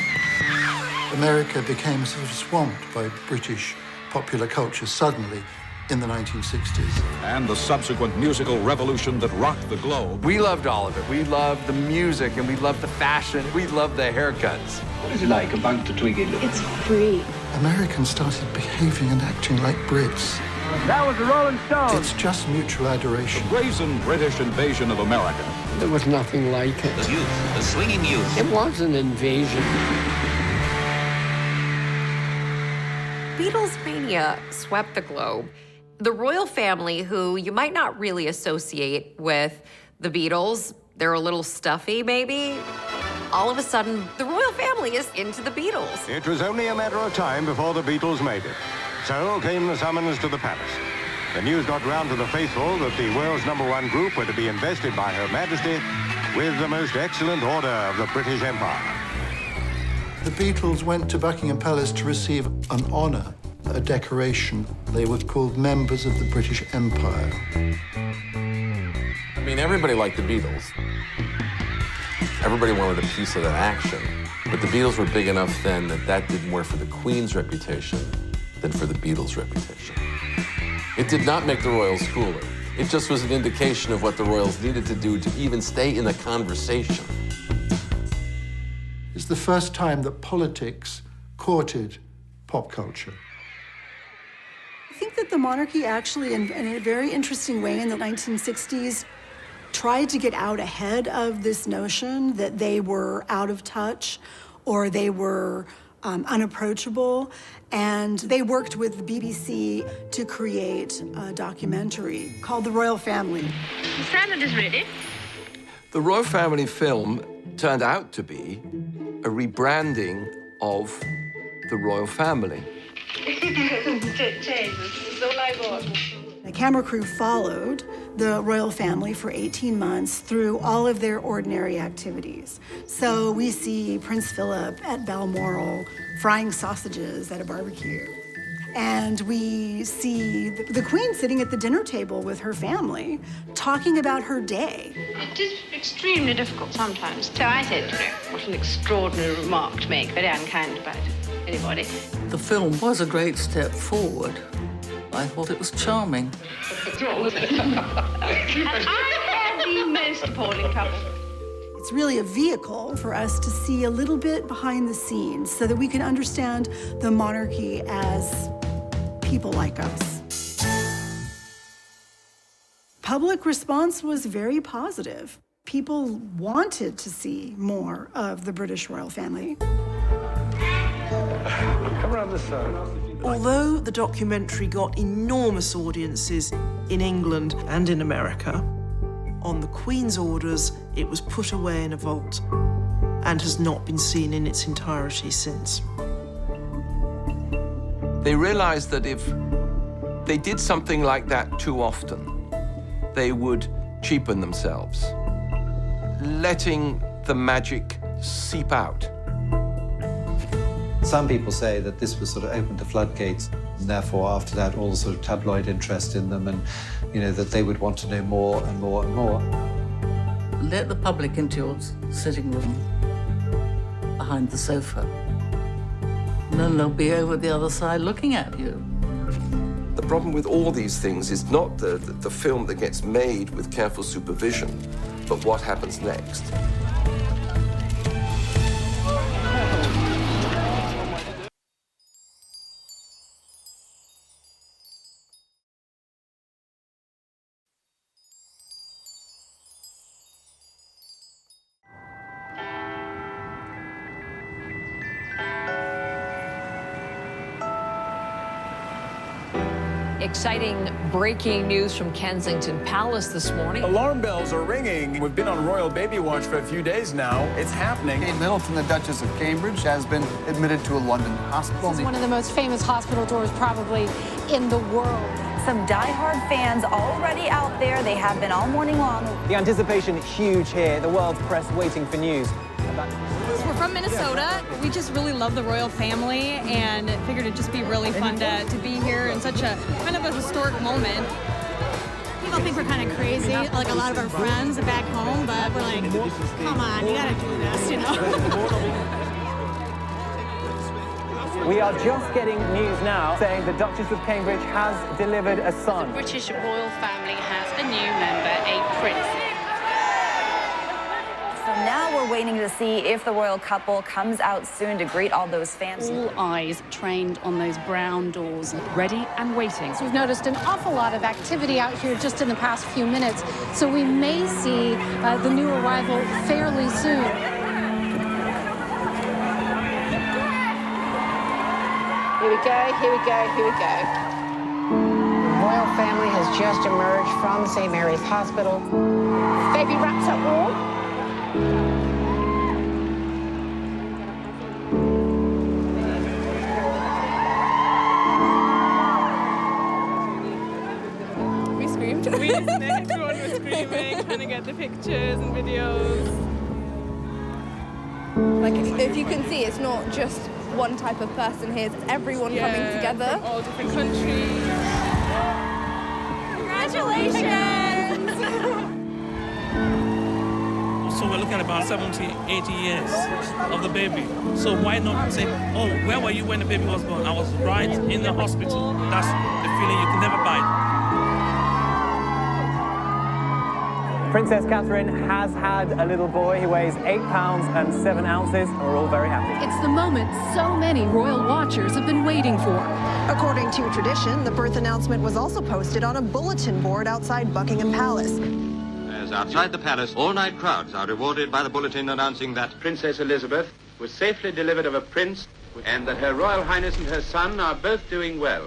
America became sort of swamped by British popular culture suddenly in the 1960s. And the subsequent musical revolution that rocked the globe. We loved all of it. We loved the music, and we loved the fashion. We loved the haircuts. What is it like about the Twiggy look? It's free. Americans started behaving and acting like Brits. That was the Rolling Stones. It's just mutual adoration. The brazen British invasion of America. There was nothing like it. The youth, the swinging youth. It was an invasion. Beatles mania swept the globe. The royal family, who you might not really associate with the Beatles, they're a little stuffy maybe. All of a sudden, the royal family is into the Beatles. It was only a matter of time before the Beatles made it. So came the summons to the palace. The news got round to the faithful that the world's #1 group were to be invested by Her Majesty with the most excellent order of the British Empire. The Beatles went to Buckingham Palace to receive an honor, a decoration. They were called members of the British Empire. I mean, everybody liked the Beatles. Everybody wanted a piece of that action. But the Beatles were big enough then that that did more for the Queen's reputation than for the Beatles' reputation. It did not make the royals cooler. It just was an indication of what the royals needed to do to even stay in the conversation. It's the first time that politics courted pop culture. I think that the monarchy actually, in a very interesting way in the 1960s, tried to get out ahead of this notion that they were out of touch or they were unapproachable. And they worked with the BBC to create a documentary called The Royal Family. The salad is ready. The Royal Family film turned out to be a rebranding of the royal family. The camera crew followed the royal family for 18 months through all of their ordinary activities. So we see Prince Philip at Balmoral frying sausages at a barbecue. And we see the Queen sitting at the dinner table with her family, talking about her day. It is extremely difficult sometimes. So I said, what an extraordinary remark to make, very unkind about anybody. The film was a great step forward. I thought it was charming. And I had the most appalling couple. It's really a vehicle for us to see a little bit behind the scenes so that we can understand the monarchy as people like us. Public response was very positive. People wanted to see more of the British royal family. Come around this side. Although the documentary got enormous audiences in England and in America, on the Queen's orders, it was put away in a vault and has not been seen in its entirety since. They realized that if they did something like that too often, they would cheapen themselves, letting the magic seep out. Some people say that this was sort of opened the floodgates, and therefore after that all the sort of tabloid interest in them, and that they would want to know more and more and more. Let the public into your sitting room behind the sofa. And then they'll be over the other side looking at you. The problem with all these things is not the film that gets made with careful supervision, but what happens next. Exciting breaking news from Kensington Palace this morning. Alarm bells are ringing. We've been on royal baby watch for a few days now. It's happening. Kate Middleton, the Duchess of Cambridge, has been admitted to a London hospital. This is one of the most famous hospital tours probably in the world. Some die-hard fans already out there. They have been all morning long. The anticipation huge here. The world's press waiting for news. We're from Minnesota. We just really love the royal family and figured it'd just be really fun to be here in such a kind of a historic moment. People think we're kind of crazy, like a lot of our friends back home, but we're like, come on, you gotta do this, We are just getting news now saying the Duchess of Cambridge has delivered a son. The British royal family has a new member, a prince. So now we're waiting to see if the royal couple comes out soon to greet all those fans. All eyes trained on those brown doors, ready and waiting. So we've noticed an awful lot of activity out here just in the past few minutes, so we may see the new arrival fairly soon. Here we go, here we go, here we go. The royal family has just emerged from St. Mary's Hospital. Baby wrapped up warm. We screamed. Everyone was screaming, trying to get the pictures and videos. Like, if you can see, it's not just one type of person here, it's everyone coming together. From all different countries. Congratulations! So we're looking at about 70, 80 years of the baby. So why not say, oh, where were you when the baby was born? I was right in the hospital. That's the feeling you can never buy. Princess Catherine has had a little boy. He weighs 8 pounds and 7 ounces, and we're all very happy. It's the moment so many royal watchers have been waiting for. According to tradition, the birth announcement was also posted on a bulletin board outside Buckingham Palace. As outside the palace, all-night crowds are rewarded by the bulletin announcing that Princess Elizabeth was safely delivered of a prince and that Her Royal Highness and her son are both doing well.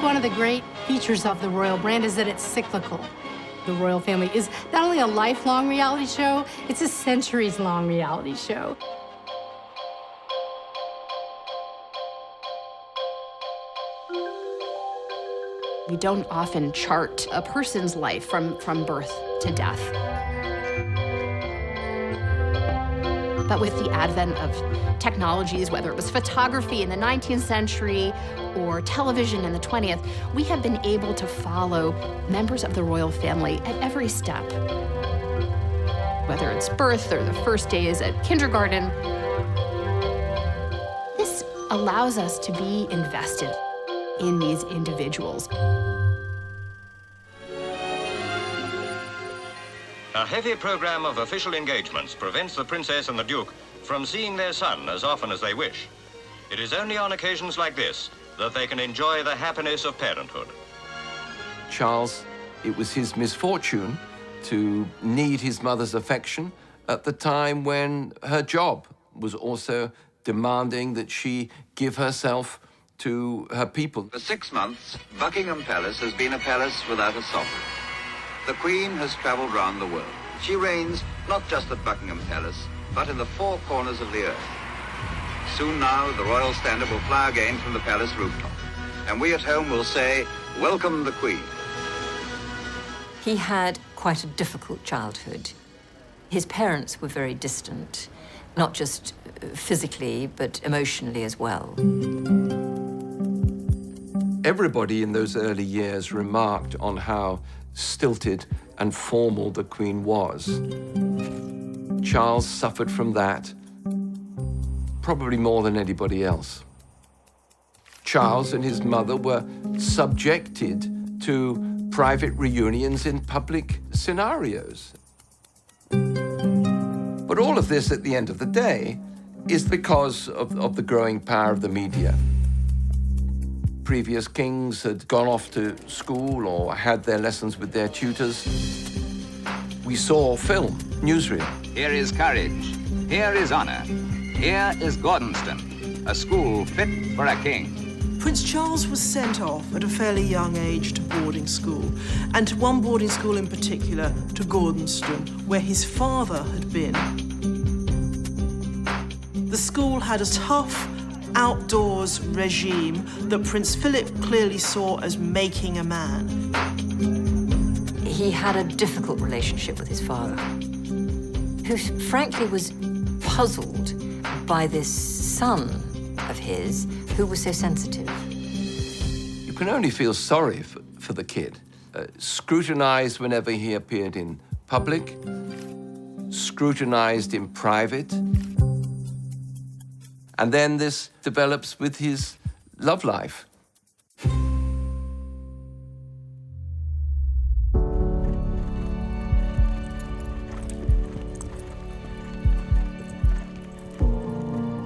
One of the great features of the royal brand is that it's cyclical. The royal family is not only a lifelong reality show, it's a centuries-long reality show. We don't often chart a person's life from birth to death. But with the advent of technologies, whether it was photography in the 19th century or television in the 20th, we have been able to follow members of the royal family at every step. Whether it's birth or the first days at kindergarten, this allows us to be invested in these individuals. A heavy program of official engagements prevents the Princess and the Duke from seeing their son as often as they wish. It is only on occasions like this that they can enjoy the happiness of parenthood. Charles It was his misfortune to need his mother's affection at the time when her job was also demanding that she give herself to her people. For 6 months, Buckingham Palace has been a palace without a sovereign. The Queen has travelled round the world. She reigns not just at Buckingham Palace, but in the 4 corners of the earth. Soon now, the royal standard will fly again from the palace rooftop. And we at home will say, welcome the Queen. He had quite a difficult childhood. His parents were very distant, not just physically, but emotionally as well. Everybody in those early years remarked on how stilted and formal the Queen was. Charles suffered from that, probably more than anybody else. Charles and his mother were subjected to private reunions in public scenarios. But all of this, at the end of the day, is because of the growing power of the media. Previous kings had gone off to school or had their lessons with their tutors. We saw film, newsreel. Here is courage. Here is honor. Here is Gordonston, a school fit for a king. Prince Charles was sent off at a fairly young age to boarding school, and to one boarding school in particular, to Gordonston, where his father had been. The school had a tough, outdoors regime that Prince Philip clearly saw as making a man. He had a difficult relationship with his father, who frankly was puzzled by this son of his who was so sensitive. You can only feel sorry for the kid. Scrutinized whenever he appeared in public, scrutinized in private. And then this develops with his love life.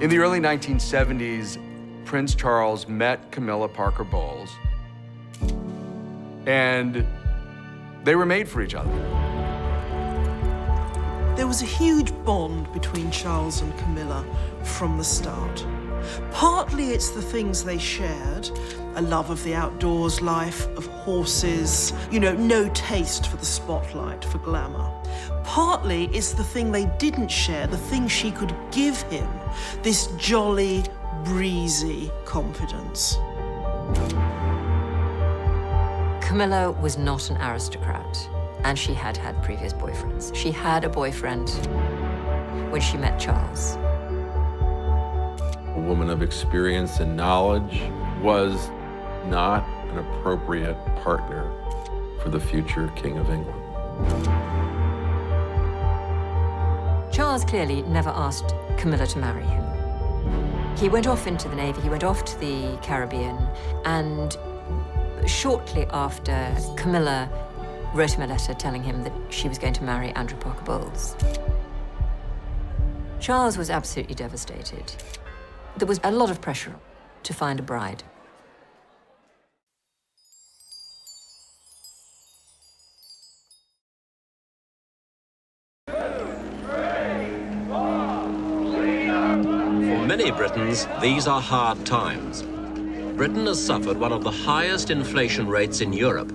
In the early 1970s, Prince Charles met Camilla Parker Bowles, and they were made for each other. There was a huge bond between Charles and Camilla from the start. Partly it's the things they shared, a love of the outdoors, life of horses, no taste for the spotlight, for glamour. Partly it's the thing they didn't share, the thing she could give him, this jolly, breezy confidence. Camilla was not an aristocrat, and she had had previous boyfriends. She had a boyfriend when she met Charles. A woman of experience and knowledge was not an appropriate partner for the future King of England. Charles clearly never asked Camilla to marry him. He went off into the Navy, he went off to the Caribbean, and shortly after, Camilla wrote him a letter telling him that she was going to marry Andrew Parker Bowles. Charles was absolutely devastated. There was a lot of pressure to find a bride. For many Britons, these are hard times. Britain has suffered one of the highest inflation rates in Europe.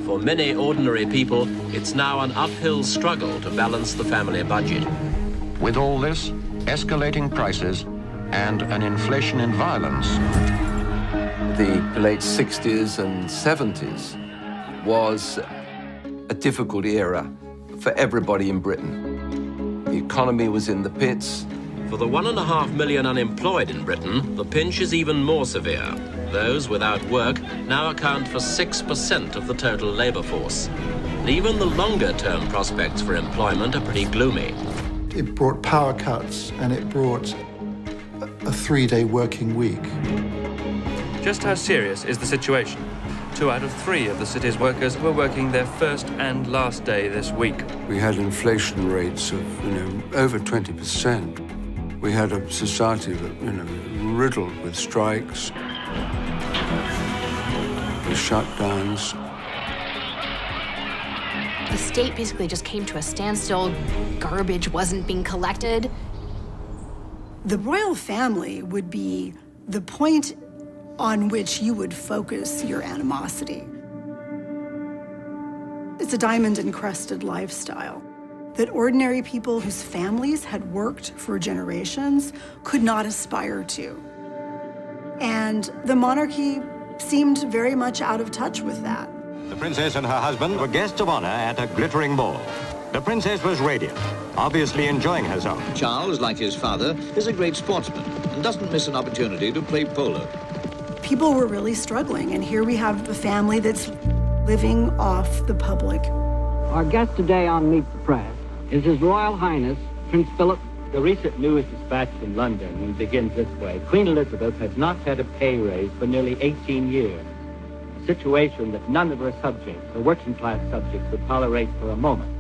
For many ordinary people, it's now an uphill struggle to balance the family budget. With all this, escalating prices and an inflation in violence. The late 60s and 70s was a difficult era for everybody in Britain. The economy was in the pits. For the 1.5 million unemployed in Britain, the pinch is even more severe. Those without work now account for 6% of the total labour force. And even the longer-term prospects for employment are pretty gloomy. It brought power cuts and it brought a 3-day working week. Just how serious is the situation? 2 out of 3 of the city's workers were working their first and last day this week. We had inflation rates of, over 20%. We had a society that, riddled with strikes, with shutdowns. The state basically just came to a standstill. Garbage wasn't being collected. The royal family would be the point on which you would focus your animosity. It's a diamond-encrusted lifestyle that ordinary people whose families had worked for generations could not aspire to. And the monarchy seemed very much out of touch with that. The princess and her husband were guests of honor at a glittering ball. The princess was radiant, obviously enjoying herself. Charles, like his father, is a great sportsman and doesn't miss an opportunity to play polo. People were really struggling, and here we have a family that's living off the public. Our guest today on Meet the Press is His Royal Highness, Prince Philip. The recent news dispatched from London and begins this way. Queen Elizabeth has not had a pay raise for nearly 18 years, a situation that none of her subjects, her working-class subjects, would tolerate for a moment.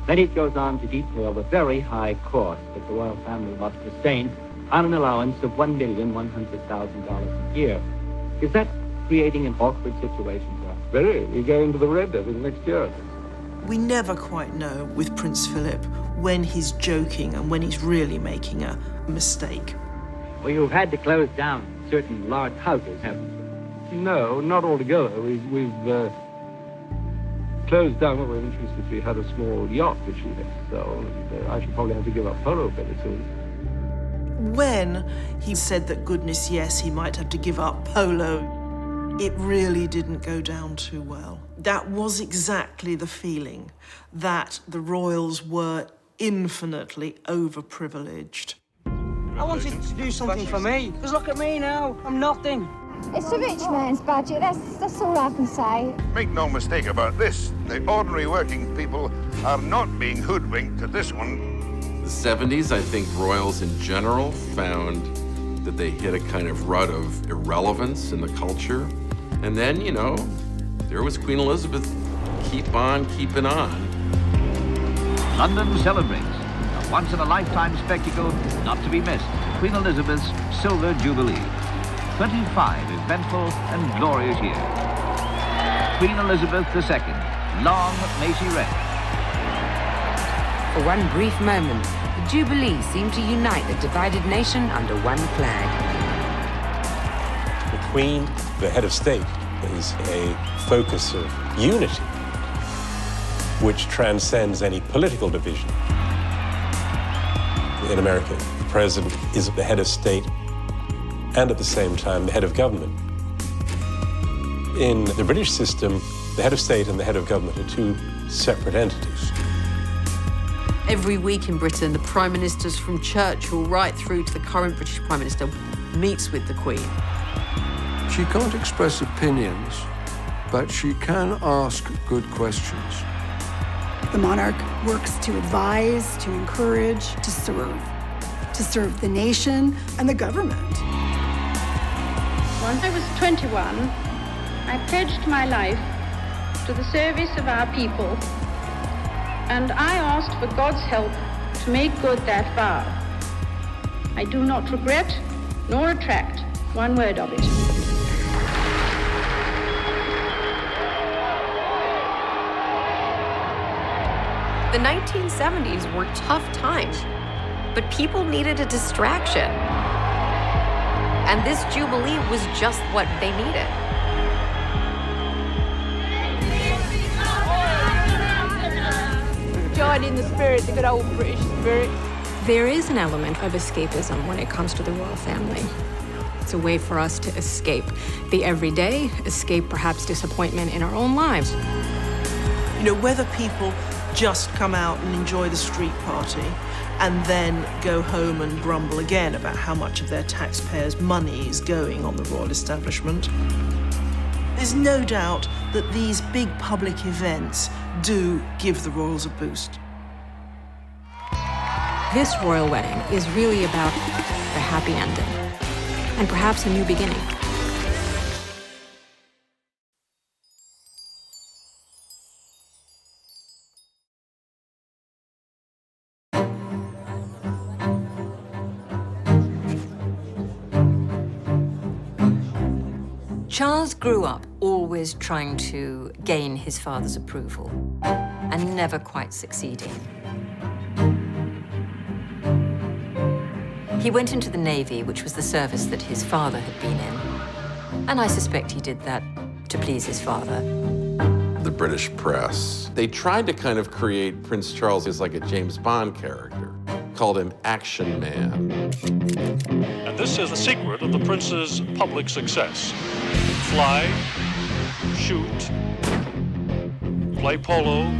Then it goes on to detail the very high cost that the royal family must sustain on an allowance of $1,100,000 a year. Is that creating an awkward situation for us? Very. We go into the red devil next year. We never quite know with Prince Philip when he's joking and when he's really making a mistake. Well, you've had to close down certain large houses, haven't you? No, not altogether. We've closed down. Well, we're interested. We had a small yacht which we had to sell. I should probably have to give up polo very soon. When he said that, goodness, yes, he might have to give up polo, it really didn't go down too well. That was exactly the feeling, that the royals were infinitely overprivileged. I wanted to do something for me, because look at me now, I'm nothing. It's a rich man's budget, that's all I can say. Make no mistake about this, the ordinary working people are not being hoodwinked at this one. The 70s, I think royals in general found that they hit a kind of rut of irrelevance in the culture. And then, you know, there was Queen Elizabeth, keep on keeping on. London celebrates a once-in-a-lifetime spectacle not to be missed, Queen Elizabeth's Silver Jubilee. 25 eventful and glorious years. Queen Elizabeth II, long may she reign. For one brief moment, the Jubilee seemed to unite the divided nation under one flag. The Queen, the head of state, is a focus of unity, which transcends any political division. In America, the president is the head of state and at the same time the head of government. In the British system, the head of state and the head of government are two separate entities. Every week in Britain, the Prime Ministers from Churchill right through to the current British Prime Minister meets with the Queen. She can't express opinions, but she can ask good questions. The monarch works to advise, to encourage, to serve the nation and the government. When I was 21, I pledged my life to the service of our people, and I asked for God's help to make good that vow. I do not regret nor retract one word of it. The 1970s were tough times, but people needed a distraction. And this Jubilee was just what they needed. Join in the spirit, the good old British spirit. There is an element of escapism when it comes to the royal family. It's a way for us to escape the everyday, escape perhaps disappointment in our own lives. You know, whether people just come out and enjoy the street party and then go home and grumble again about how much of their taxpayers' money is going on the royal establishment. There's no doubt that these big public events do give the royals a boost. This royal wedding is really about the happy ending and perhaps a new beginning. Charles grew up always trying to gain his father's approval. and never quite succeeding. He went into the Navy, which was the service that his father had been in, and I suspect he did that to please his father. The British press, they tried to kind of create Prince Charles as like a James Bond character, called him Action Man. And this is the secret of the prince's public success. Fly, shoot, play polo.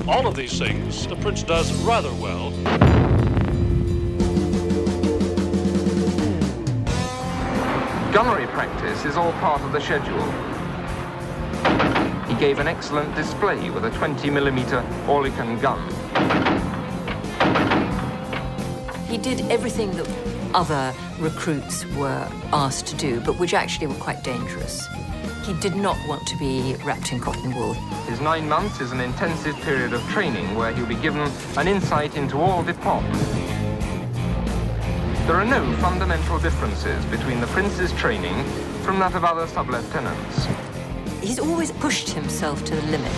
All of these things the prince does rather well. Gunnery practice is all part of the schedule. He gave an excellent display with a 20mm Oerlikon gun. He did everything that other recruits were asked to do, but which actually were quite dangerous. He did not want to be wrapped in cotton wool. His 9 months is an intensive period of training where he'll be given an insight into all departments. There are no fundamental differences between the prince's training from that of other sub-lieutenants. He's always pushed himself to the limit.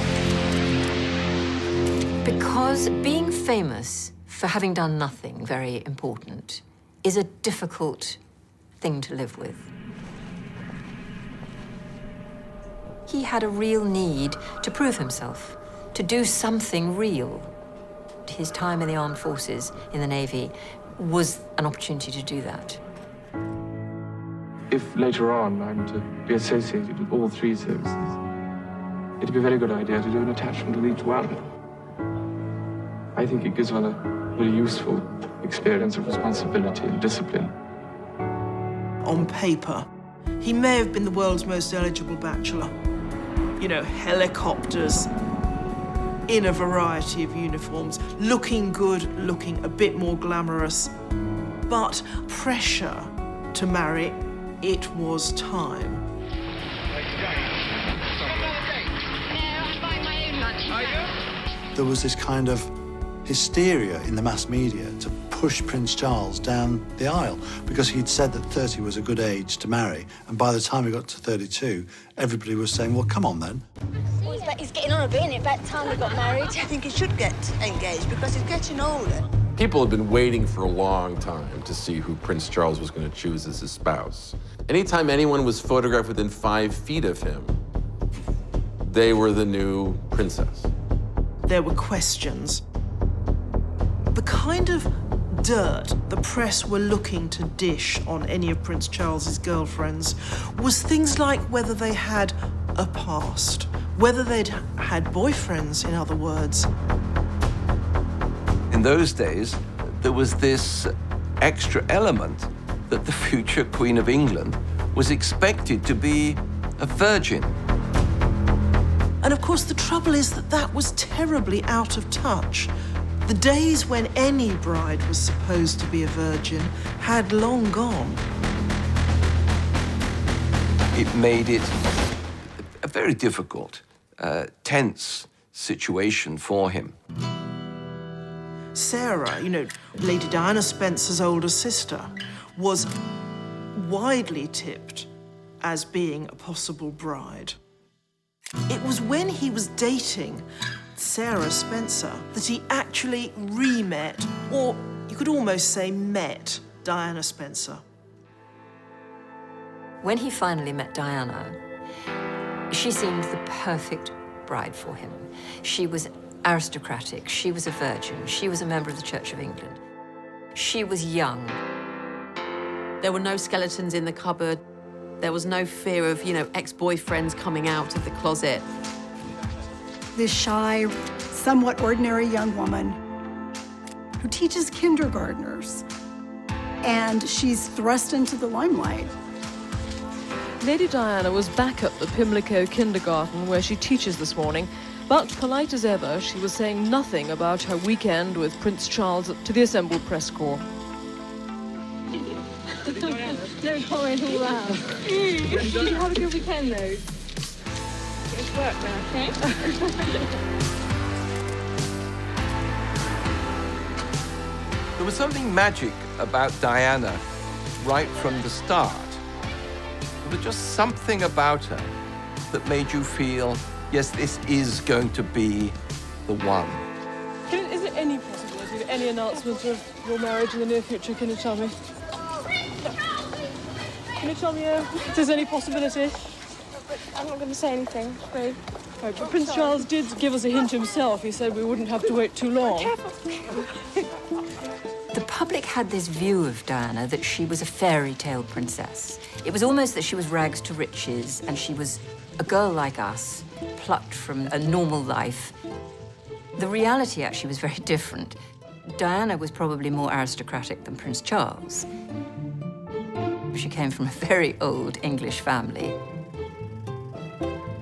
Because being famous for having done nothing very important is a difficult thing to live with. He had a real need to prove himself, to do something real. His time in the armed forces, in the Navy, was an opportunity to do that. If later on I'm to be associated with all three services, it'd be a very good idea to do an attachment with each one. I think it gives one a very useful experience of responsibility and discipline. On paper, he may have been the world's most eligible bachelor. You know, helicopters, in a variety of uniforms, looking good, looking a bit more glamorous. But pressure to marry, it was time. There was this kind of hysteria in the mass media to push Prince Charles down the aisle because he'd said that 30 was a good age to marry, and by the time he got to 32, everybody was saying, well, come on then. Well, he's getting on a bit, isn't it? About time he got married. I think he should get engaged because he's getting older. People had been waiting for a long time to see who Prince Charles was going to choose as his spouse. Anytime anyone was photographed within 5 feet of him, they were the new princess. There were questions. The kind of dirt the press were looking to dish on any of Prince Charles's girlfriends was things like whether they had a past, whether they'd had boyfriends, in other words. In those days, there was this extra element that the future Queen of England was expected to be a virgin. And of course, the trouble is that that was terribly out of touch. The days when any bride was supposed to be a virgin had long gone. It made it a very difficult, tense situation for him. Sarah, you know, Lady Diana Spencer's older sister, was widely tipped as being a possible bride. It was when he was dating Sarah Spencer that he actually re-met, or you could almost say met, Diana Spencer. When he finally met Diana, she seemed the perfect bride for him. She was aristocratic, she was a virgin, she was a member of the Church of England. She was young. There were no skeletons in the cupboard. There was no fear of, ex-boyfriends coming out of the closet. This shy, somewhat ordinary young woman who teaches kindergartners, and she's thrust into the limelight. Lady Diana was back at the Pimlico kindergarten where she teaches this morning, but polite as ever, she was saying nothing about her weekend with Prince Charles to the assembled press corps. Don't comment all that. Did you have a good weekend, though? It's work now, okay? There was something magic about Diana right from the start. There was just something about her that made you feel yes, this is going to be the one. Is there any possibility of any announcement of your marriage in the near future? Can you tell me? Can you tell me if there's any possibility? But I'm not going to say anything, afraid. Right, but Prince Charles did give us a hint himself. He said we wouldn't have to wait too long. The public had this view of Diana that she was a fairy tale princess. It was almost that she was rags to riches and she was a girl like us, plucked from a normal life. The reality actually was very different. Diana was probably more aristocratic than Prince Charles. She came from a very old English family.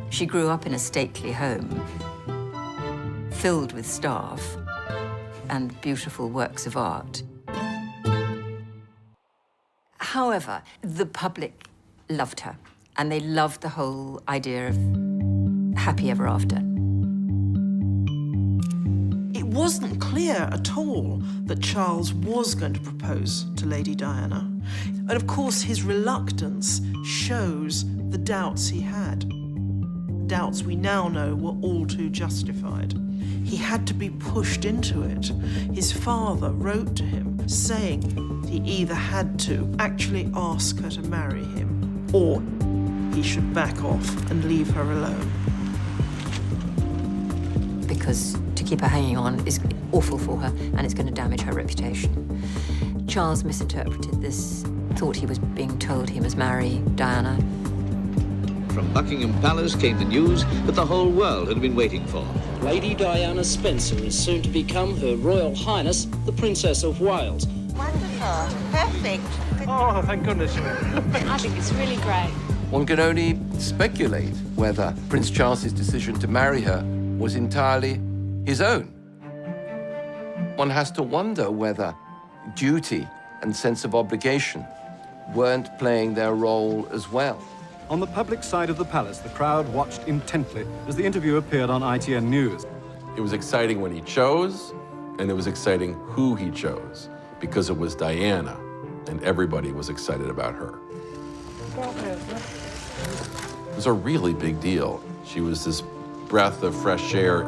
She grew up in a stately home, filled with staff and beautiful works of art. However, the public loved her, and they loved the whole idea of happy ever after. It wasn't clear at all that Charles was going to propose to Lady Diana. And of course, his reluctance shows the doubts he had. Doubts we now know were all too justified. He had to be pushed into it. His father wrote to him saying he either had to actually ask her to marry him or he should back off and leave her alone. Because to keep her hanging on is awful for her and it's going to damage her reputation. Charles misinterpreted this, thought he was being told he must marry Diana. From Buckingham Palace came the news that the whole world had been waiting for. Lady Diana Spencer is soon to become Her Royal Highness, the Princess of Wales. Wonderful. Perfect. Oh, thank goodness. I think it's really great. One can only speculate whether Prince Charles's decision to marry her was entirely his own. One has to wonder whether duty and sense of obligation weren't playing their role as well. On the public side of the palace, the crowd watched intently as the interview appeared on ITN News. It was exciting when he chose, and it was exciting who he chose, because it was Diana, and everybody was excited about her. It was a really big deal. She was this breath of fresh air.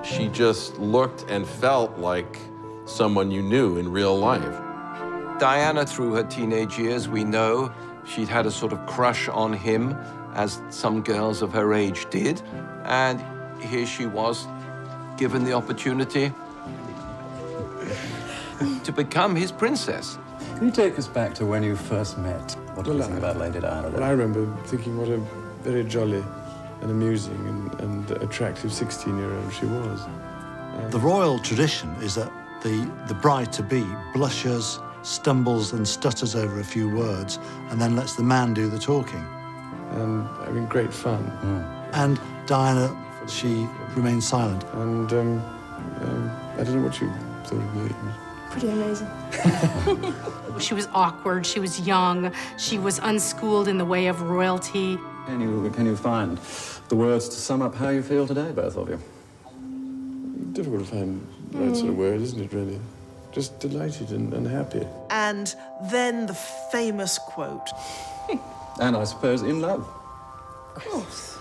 She just looked and felt like someone you knew in real life. Diana, through her teenage years, we know she'd had a sort of crush on him, as some girls of her age did. And here she was, given the opportunity to become his princess. Can you take us back to when you first met? What did you think about Lady Diana? Well, I remember thinking what a very jolly and amusing and attractive 16-year-old she was. The royal tradition is that the bride-to-be blushes, stumbles and stutters over a few words and then lets the man do the talking. And having great fun. And Diana, she remained silent. And I don't know what you thought of me. Pretty amazing. She was awkward, she was young, she was unschooled in the way of royalty. Can you find the words to sum up how you feel today, both of you? Difficult to find the right sort of word, isn't it, really? Just delighted and happy. And then the famous quote. And I suppose in love. Of course.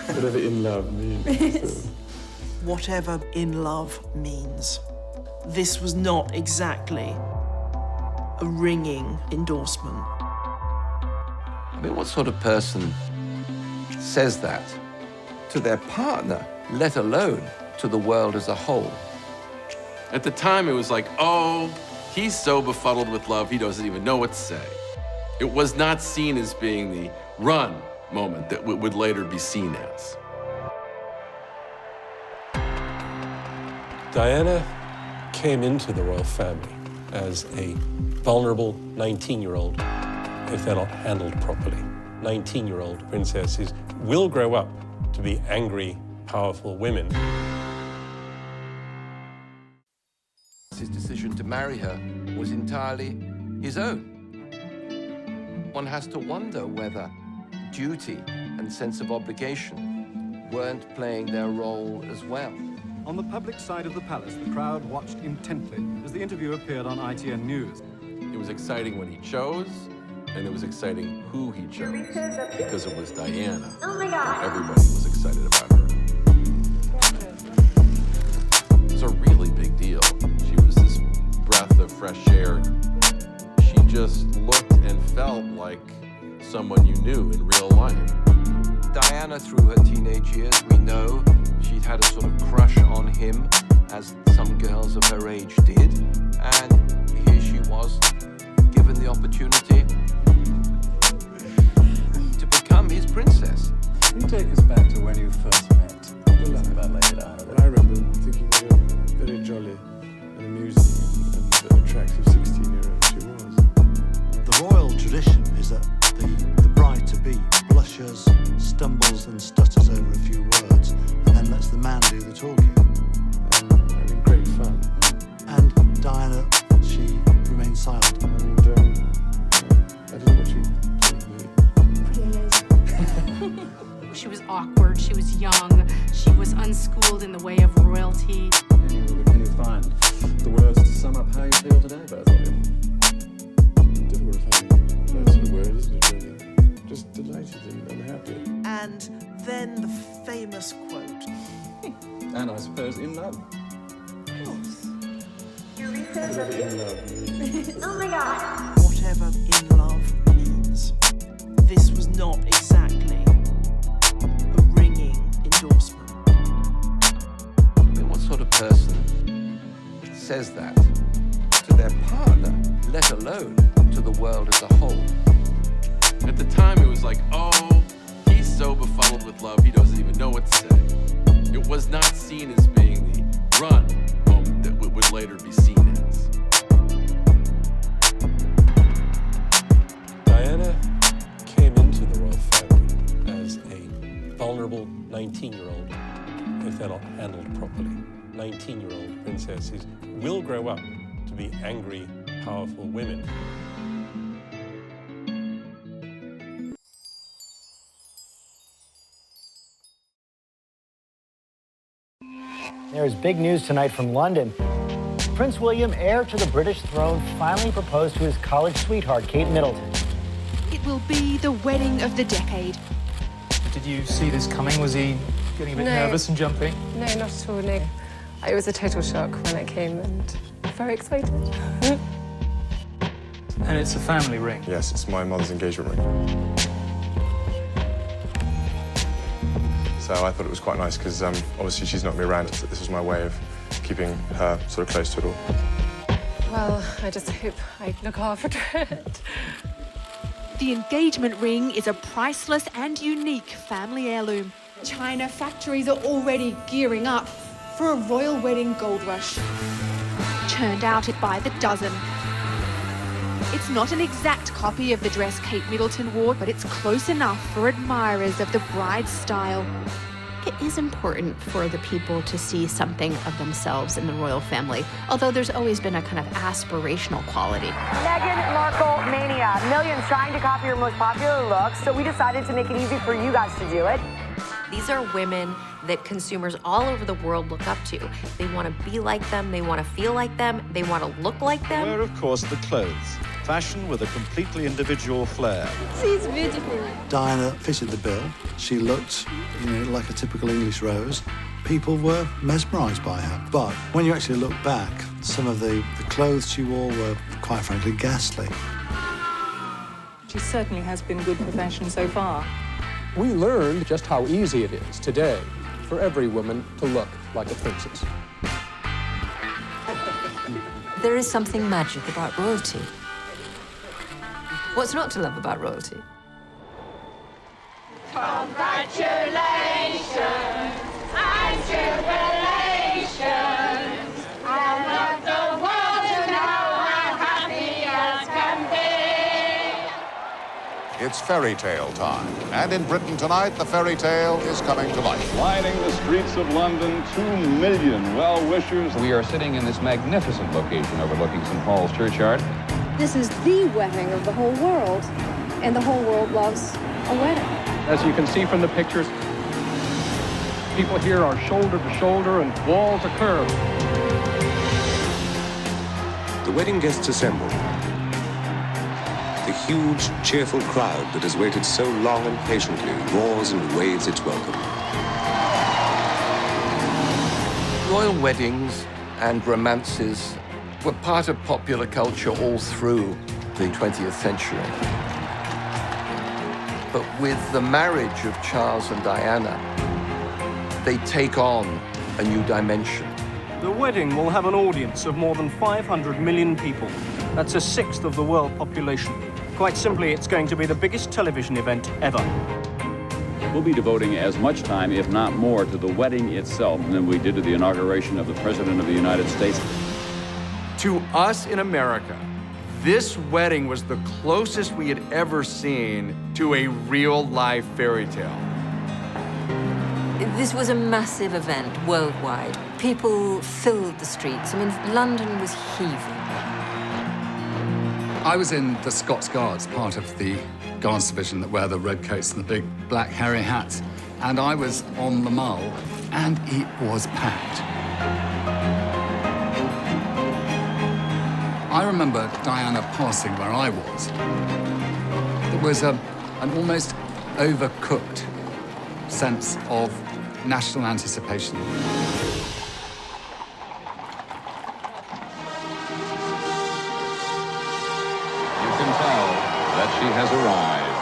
Whatever in love means. Whatever in love means. This was not exactly a ringing endorsement. I mean, what sort of person says that to their partner, let alone to the world as a whole? At the time, it was like, oh, he's so befuddled with love, he doesn't even know what to say. It was not seen as being the run moment that would later be seen as. Diana came into the royal family as a vulnerable 19-year-old, if they're not handled properly. 19-year-old princesses will grow up to be angry, powerful women. His decision to marry her was entirely his own. One has to wonder whether duty and sense of obligation weren't playing their role as well. On the public side of the palace, the crowd watched intently as the interview appeared on ITN News. It was exciting when he chose, And it was exciting who he chose, because it was Diana. Oh my God. Everybody was excited about her. It was a really big deal. She was this breath of fresh air. She just looked and felt like someone you knew in real life. Diana, through her teenage years, we know she'd had a sort of crush on him, as some girls of her age did. And here she was, given the opportunity to become his princess. Can you take us back to when you first met? What do you love about Lady Diana? Well, I remember thinking what a very jolly and amusing and attractive 16-year-old she was. The royal tradition is that the bride-to-be blushes, stumbles and stutters over a few words, and then lets the man do the talking. And having great fun. And Diana, she remained silent. And I don't know what she told me. Pretty amazing. She was awkward, she was young, she was unschooled in the way of royalty. Can you find the words to sum up how you feel today, both of you? Difficult to find that sort of word, isn't it, really? Just delighted and happy. And then the famous quote. And I suppose in love. Of course. In love. Oh my God. Whatever in love means. This was not exactly a ringing endorsement. I mean, what sort of person says that to their partner, let alone to the world as a whole? At the time, it was like, oh, he's so befuddled with love, he doesn't even know what to say. It was not seen as being the run moment that would later be seen as. Diana came into the royal family as a vulnerable 19-year-old, if they're not handled properly. 19-year-old princesses will grow up to be angry, powerful women. There's big news tonight from London. Prince William, heir to the British throne, finally proposed to his college sweetheart, Kate Middleton. It will be the wedding of the decade. Did you see this coming? Was he getting a bit nervous and jumpy? No, not at all, no. It was a total shock when it came and I'm very excited. And it's a family ring. Yes, it's my mother's engagement ring. So I thought it was quite nice because obviously she's not going to be around. This was my way of keeping her sort of close to it all. Well, I just hope I look after it. The engagement ring is a priceless and unique family heirloom. China factories are already gearing up for a royal wedding gold rush. Churned out by the dozen. It's not an exact copy of the dress Kate Middleton wore, but it's close enough for admirers of the bride's style. It is important for the people to see something of themselves in the royal family, although there's always been a kind of aspirational quality. Meghan Markle mania. Millions trying to copy your most popular looks, so we decided to make it easy for you guys to do it. These are women that consumers all over the world look up to. They want to be like them, they want to feel like them, they want to look like them. Where, of course, the clothes. Fashion with a completely individual flair. She's beautiful. Diana fitted the bill. She looked, like a typical English rose. People were mesmerised by her. But when you actually look back, some of the clothes she wore were, quite frankly, ghastly. She certainly has been good for fashion so far. We learned just how easy it is today for every woman to look like a princess. There is something magic about royalty. What's not to love about royalty? Congratulations and jubilations. I want the world to know how happy as can be. It's fairy tale time. And in Britain tonight, the fairy tale is coming to life. Lining the streets of London, 2 million well-wishers. We are sitting in this magnificent location overlooking St. Paul's Churchyard. This is the wedding of the whole world, and the whole world loves a wedding. As you can see from the pictures, people here are shoulder to shoulder and wall to curve. The wedding guests assemble. The huge, cheerful crowd that has waited so long and patiently roars and waves its welcome. Royal weddings and romances were part of popular culture all through the 20th century. But with the marriage of Charles and Diana, they take on a new dimension. The wedding will have an audience of more than 500 million people. That's a sixth of the world population. Quite simply, it's going to be the biggest television event ever. We'll be devoting as much time, if not more, to the wedding itself than we did to the inauguration of the President of the United States. To us in America, this wedding was the closest we had ever seen to a real-life fairy tale. This was a massive event worldwide. People filled the streets. I mean, London was heaving. I was in the Scots Guards, part of the Guards division that wear the red coats and the big black hairy hats. And I was on the Mall, and it was packed. I remember Diana passing where I was. There was an almost overcooked sense of national anticipation. You can tell that she has arrived.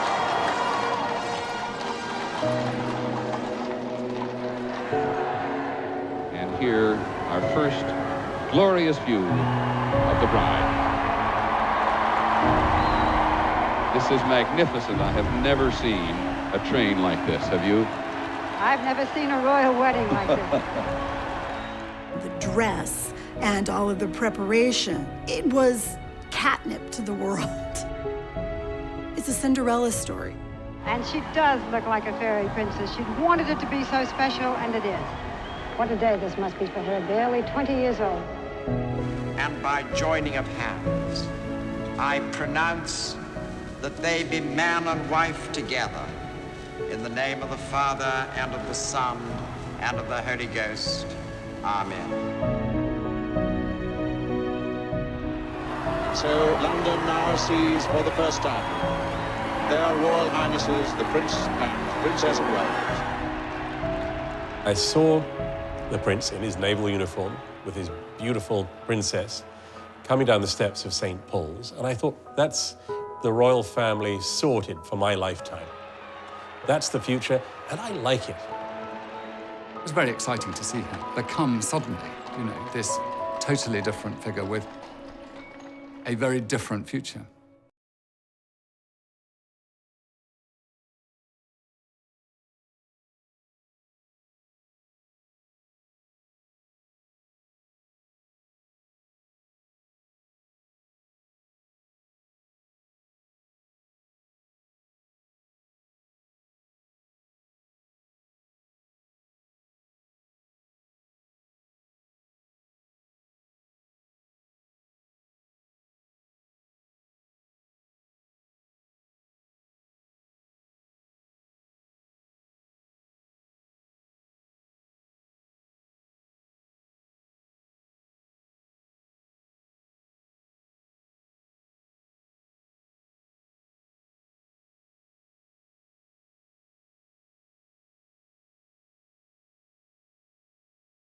And here, our first glorious view of the bride. This is magnificent. I have never seen a train like this. Have you? I've never seen a royal wedding like this. The dress and all of the preparation, it was catnip to the world. It's a Cinderella story. And she does look like a fairy princess. She wanted it to be so special, and it is. What a day this must be for her, barely 20 years old. And by joining of hands, I pronounce that they be man and wife together, in the name of the Father, and of the Son, and of the Holy Ghost. Amen. So London now sees for the first time their Royal Highnesses, the Prince and Princess of Wales. I saw the prince in his naval uniform with his beautiful princess coming down the steps of St. Paul's, and I thought, that's the royal family sorted for my lifetime. That's the future, and I like it. It was very exciting to see her become suddenly, you know, this totally different figure with a very different future.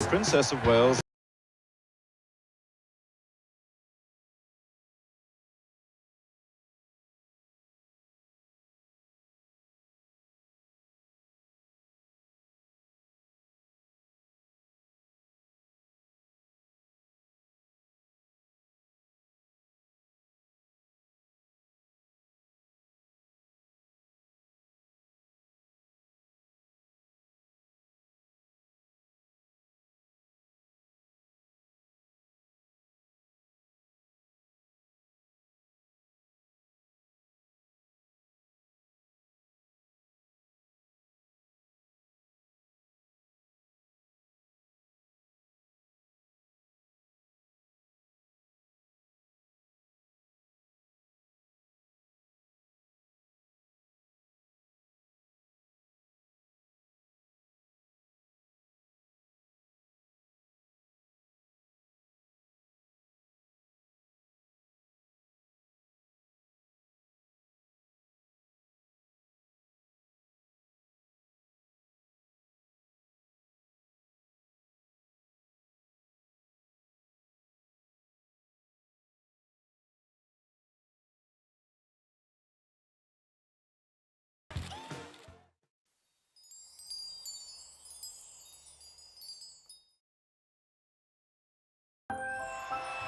Princess of Wales.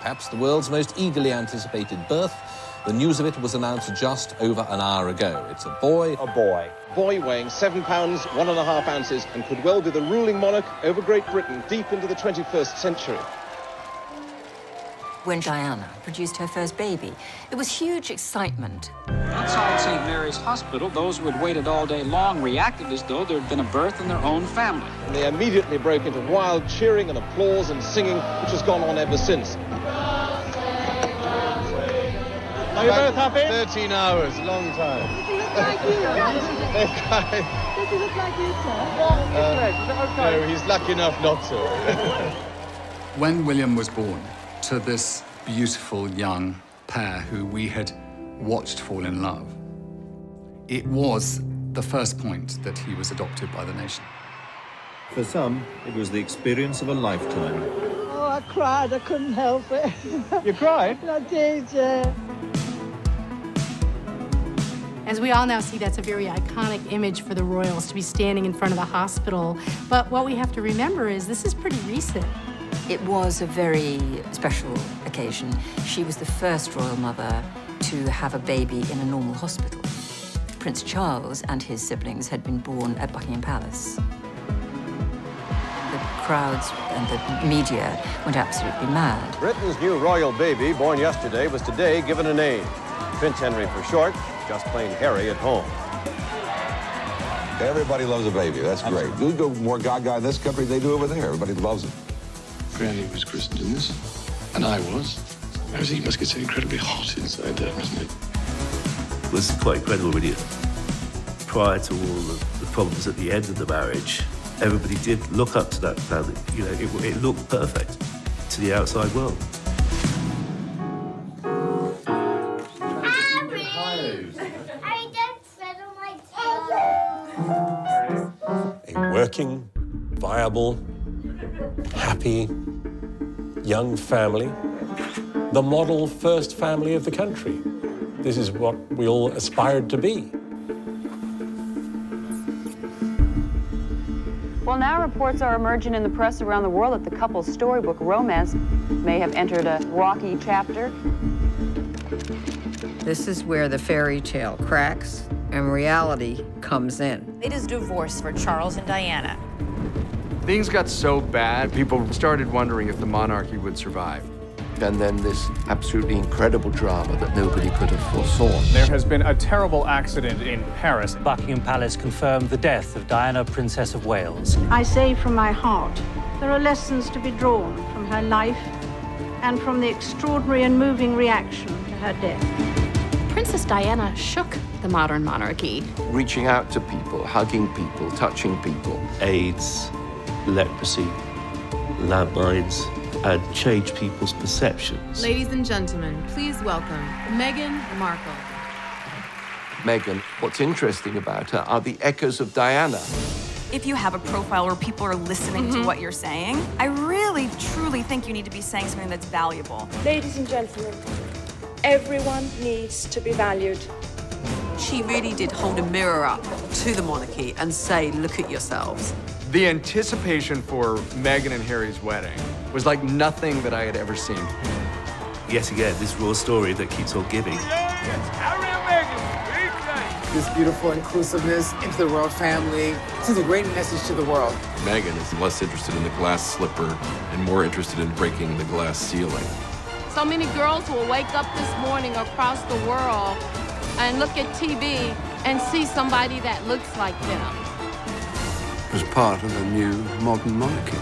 Perhaps the world's most eagerly anticipated birth. The news of it was announced just over an hour ago. It's a boy. A boy. Boy weighing 7 pounds, 1.5 ounces, and could well be the ruling monarch over Great Britain deep into the 21st century. When Diana produced her first baby, there was huge excitement. Outside St. Mary's Hospital, those who had waited all day long reacted as though there had been a birth in their own family. And they immediately broke into wild cheering and applause and singing, which has gone on ever since. Are you both happy? 13 hours, a long time. Does he look like you? Does he look like you, sir? No, he's lucky enough not to. When William was born to this beautiful young pair who we had watched fall in love, it was the first point that he was adopted by the nation. For some, it was the experience of a lifetime. Oh, I cried. I couldn't help it. You cried? I did, yeah. As we all now see, that's a very iconic image for the royals to be standing in front of the hospital. But what we have to remember is this is pretty recent. It was a very special occasion. She was the first royal mother to have a baby in a normal hospital. Prince Charles and his siblings had been born at Buckingham Palace. The crowds and the media went absolutely mad. Britain's new royal baby, born yesterday, was today given a name. Prince Henry for short, just plain Harry at home. Everybody loves a baby. That's great. You go more gaga in this country than they do over there. Everybody loves it. Granny was christened in this, and I was. He must get so incredibly hot inside there, isn't it? It was quite incredible, really. Prior to all the problems at the end of the marriage, everybody did look up to that family. You know, it looked perfect to the outside world. A working, viable, happy, young family. The model first family of the country. This is what we all aspired to be. Well, now reports are emerging in the press around the world that the couple's storybook romance may have entered a rocky chapter. This is where the fairy tale cracks and reality comes in. It is divorce for Charles and Diana. Things got so bad, people started wondering if the monarchy would survive. And then this absolutely incredible drama that nobody could have foresawn. There has been a terrible accident in Paris. Buckingham Palace confirmed the death of Diana, Princess of Wales. I say from my heart, there are lessons to be drawn from her life and from the extraordinary and moving reaction to her death. Princess Diana shook the modern monarchy. Reaching out to people, hugging people, touching people. AIDS, leprosy, landmines, and change people's perceptions. Ladies and gentlemen, please welcome Meghan Markle. Meghan, what's interesting about her are the echoes of Diana. If you have a profile where people are listening to what you're saying, I really, truly think you need to be saying something that's valuable. Ladies and gentlemen, everyone needs to be valued. She really did hold a mirror up to the monarchy and say, look at yourselves. The anticipation for Meghan and Harry's wedding was like nothing that I had ever seen. Yet again, this raw story that keeps on giving. This beautiful inclusiveness into the royal family sends a great message to the world. Meghan is less interested in the glass slipper and more interested in breaking the glass ceiling. So many girls will wake up this morning across the world and look at TV and see somebody that looks like them. As part of a new modern monarchy.